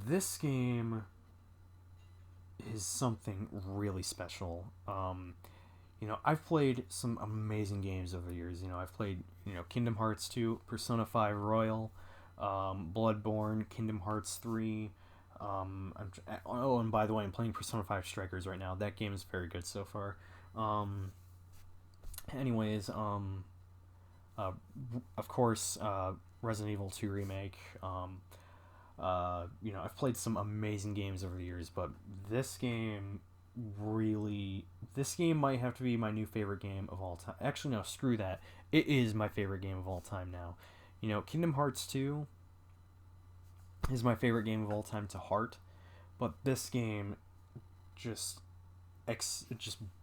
This game is something really special. I've played some amazing games over the years. I've played, Kingdom Hearts 2, Persona 5 Royal, Bloodborne, Kingdom Hearts 3. And by the way, I'm playing Persona 5 Strikers right now. That game is very good so far. Of course, Resident Evil 2 Remake. I've played some amazing games over the years, but this game might have to be my new favorite game of all time. Actually, no, screw that. It is my favorite game of all time now. Kingdom Hearts 2 is my favorite game of all time to heart, but this game just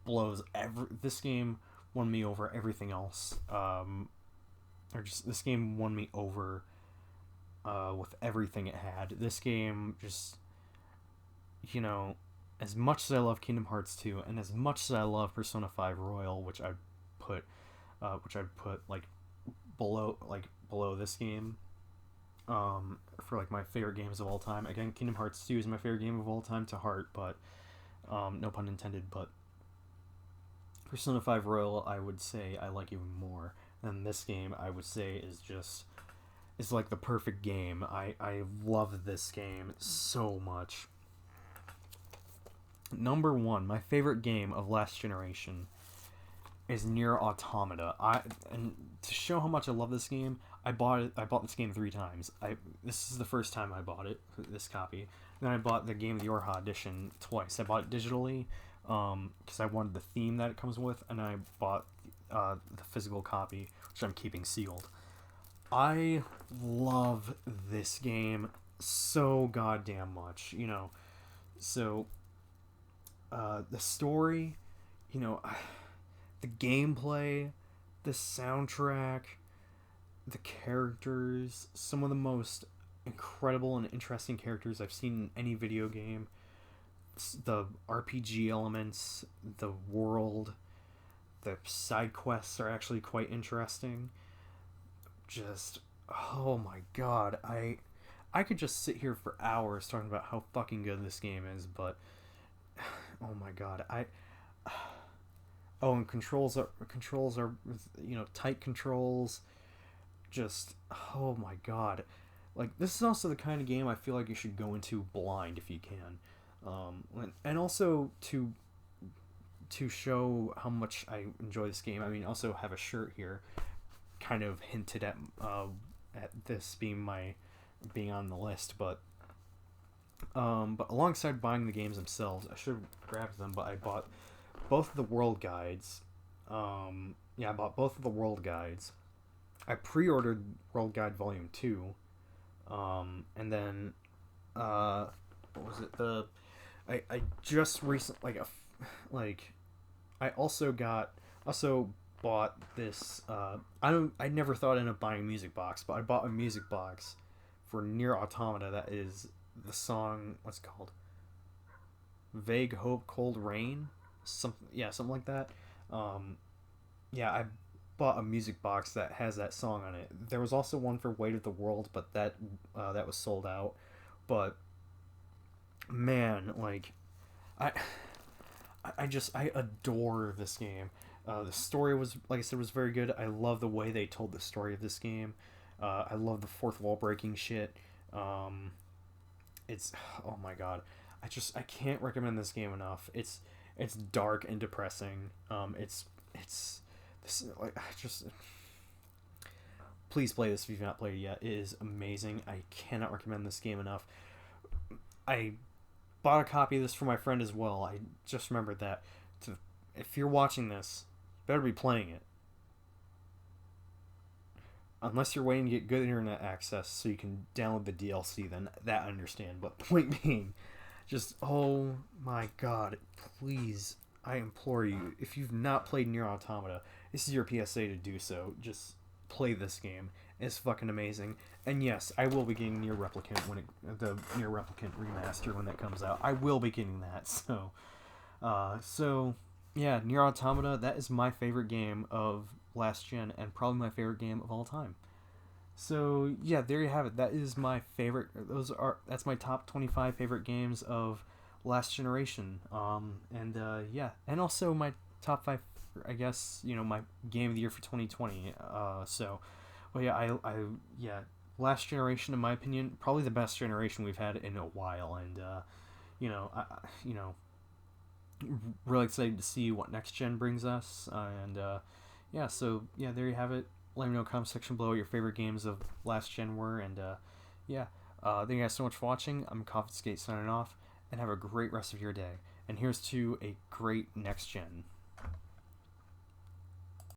blows this game won me over everything else. This game won me over with everything it had. This game just, as much as I love Kingdom Hearts 2, and as much as I love Persona 5 Royal, which I'd put below this game, for my favorite games of all time. Again, Kingdom Hearts 2 is my favorite game of all time to heart, but no pun intended. But Persona 5 Royal, I would say I like even more. And this game, I would say, is like the perfect game. I love this game so much. Number 1, my favorite game of last generation is Nier Automata. And to show how much I love this game, I bought this game 3 times. This is the first time I bought it, this copy. Then I bought the Game of the Year edition twice. I bought it digitally because I wanted the theme that it comes with, and I bought the physical copy, which I'm keeping sealed. I love this game so goddamn much, So, the story, the gameplay, the soundtrack, the characters, some of the most incredible and interesting characters I've seen in any video game, the RPG elements, the world, the side quests are actually quite interesting. Just, oh my god, I could just sit here for hours talking about how fucking good this game is, but oh my god, and controls are tight controls. Just, oh my god, this is also the kind of game I feel like you should go into blind if you can, and also to show how much I enjoy this game. I also have a shirt here, kind of hinted at this being on the list, but alongside buying the games themselves, I should have grabbed them, but I bought both of the world guides. I bought both of the world guides. I pre-ordered World Guide Volume 2, and then what was it? I just recently I also bought this. I never thought of buying a music box, but I bought a music box for Nier Automata. That is the song. What's it called? Vague Hope, Cold Rain. Something like that. I bought a music box that has that song on it. There was also one for Weight of the World, but that was sold out. But man, I adore this game. The story was, like I said, was very good. I love the way they told the story of this game. I love the fourth wall breaking shit. It's, oh my god, I can't recommend this game enough. It's dark and depressing. It's This, like, I just please play this if you've not played it yet. It is amazing. I cannot recommend this game enough. I bought a copy of this for my friend as well. I just remembered that. If you're watching this, you better be playing it. Unless you're waiting to get good internet access so you can download the DLC, then that I understand. But point being, just, oh my god, please, I implore you, if you've not played Nier Automata, this is your PSA to do so. Just play this game. It's fucking amazing. And yes, I will be getting Nier Replicant the Nier Replicant remaster when that comes out. I will be getting that. So yeah, Nier Automata, that is my favorite game of last gen and probably my favorite game of all time. So yeah, there you have it. That is my favorite. That's my top 25 favorite games of last generation. Yeah, and also my top 5, I guess, my game of the year for 2020. Well, yeah, yeah, last generation, in my opinion, probably the best generation we've had in a while, and really excited to see what next gen brings us, yeah, so yeah, there you have it. Let me know in the comment section below what your favorite games of last gen were, and yeah, thank you guys so much for watching. I'm CoffinSkate signing off, and have a great rest of your day. And here's to a great next gen.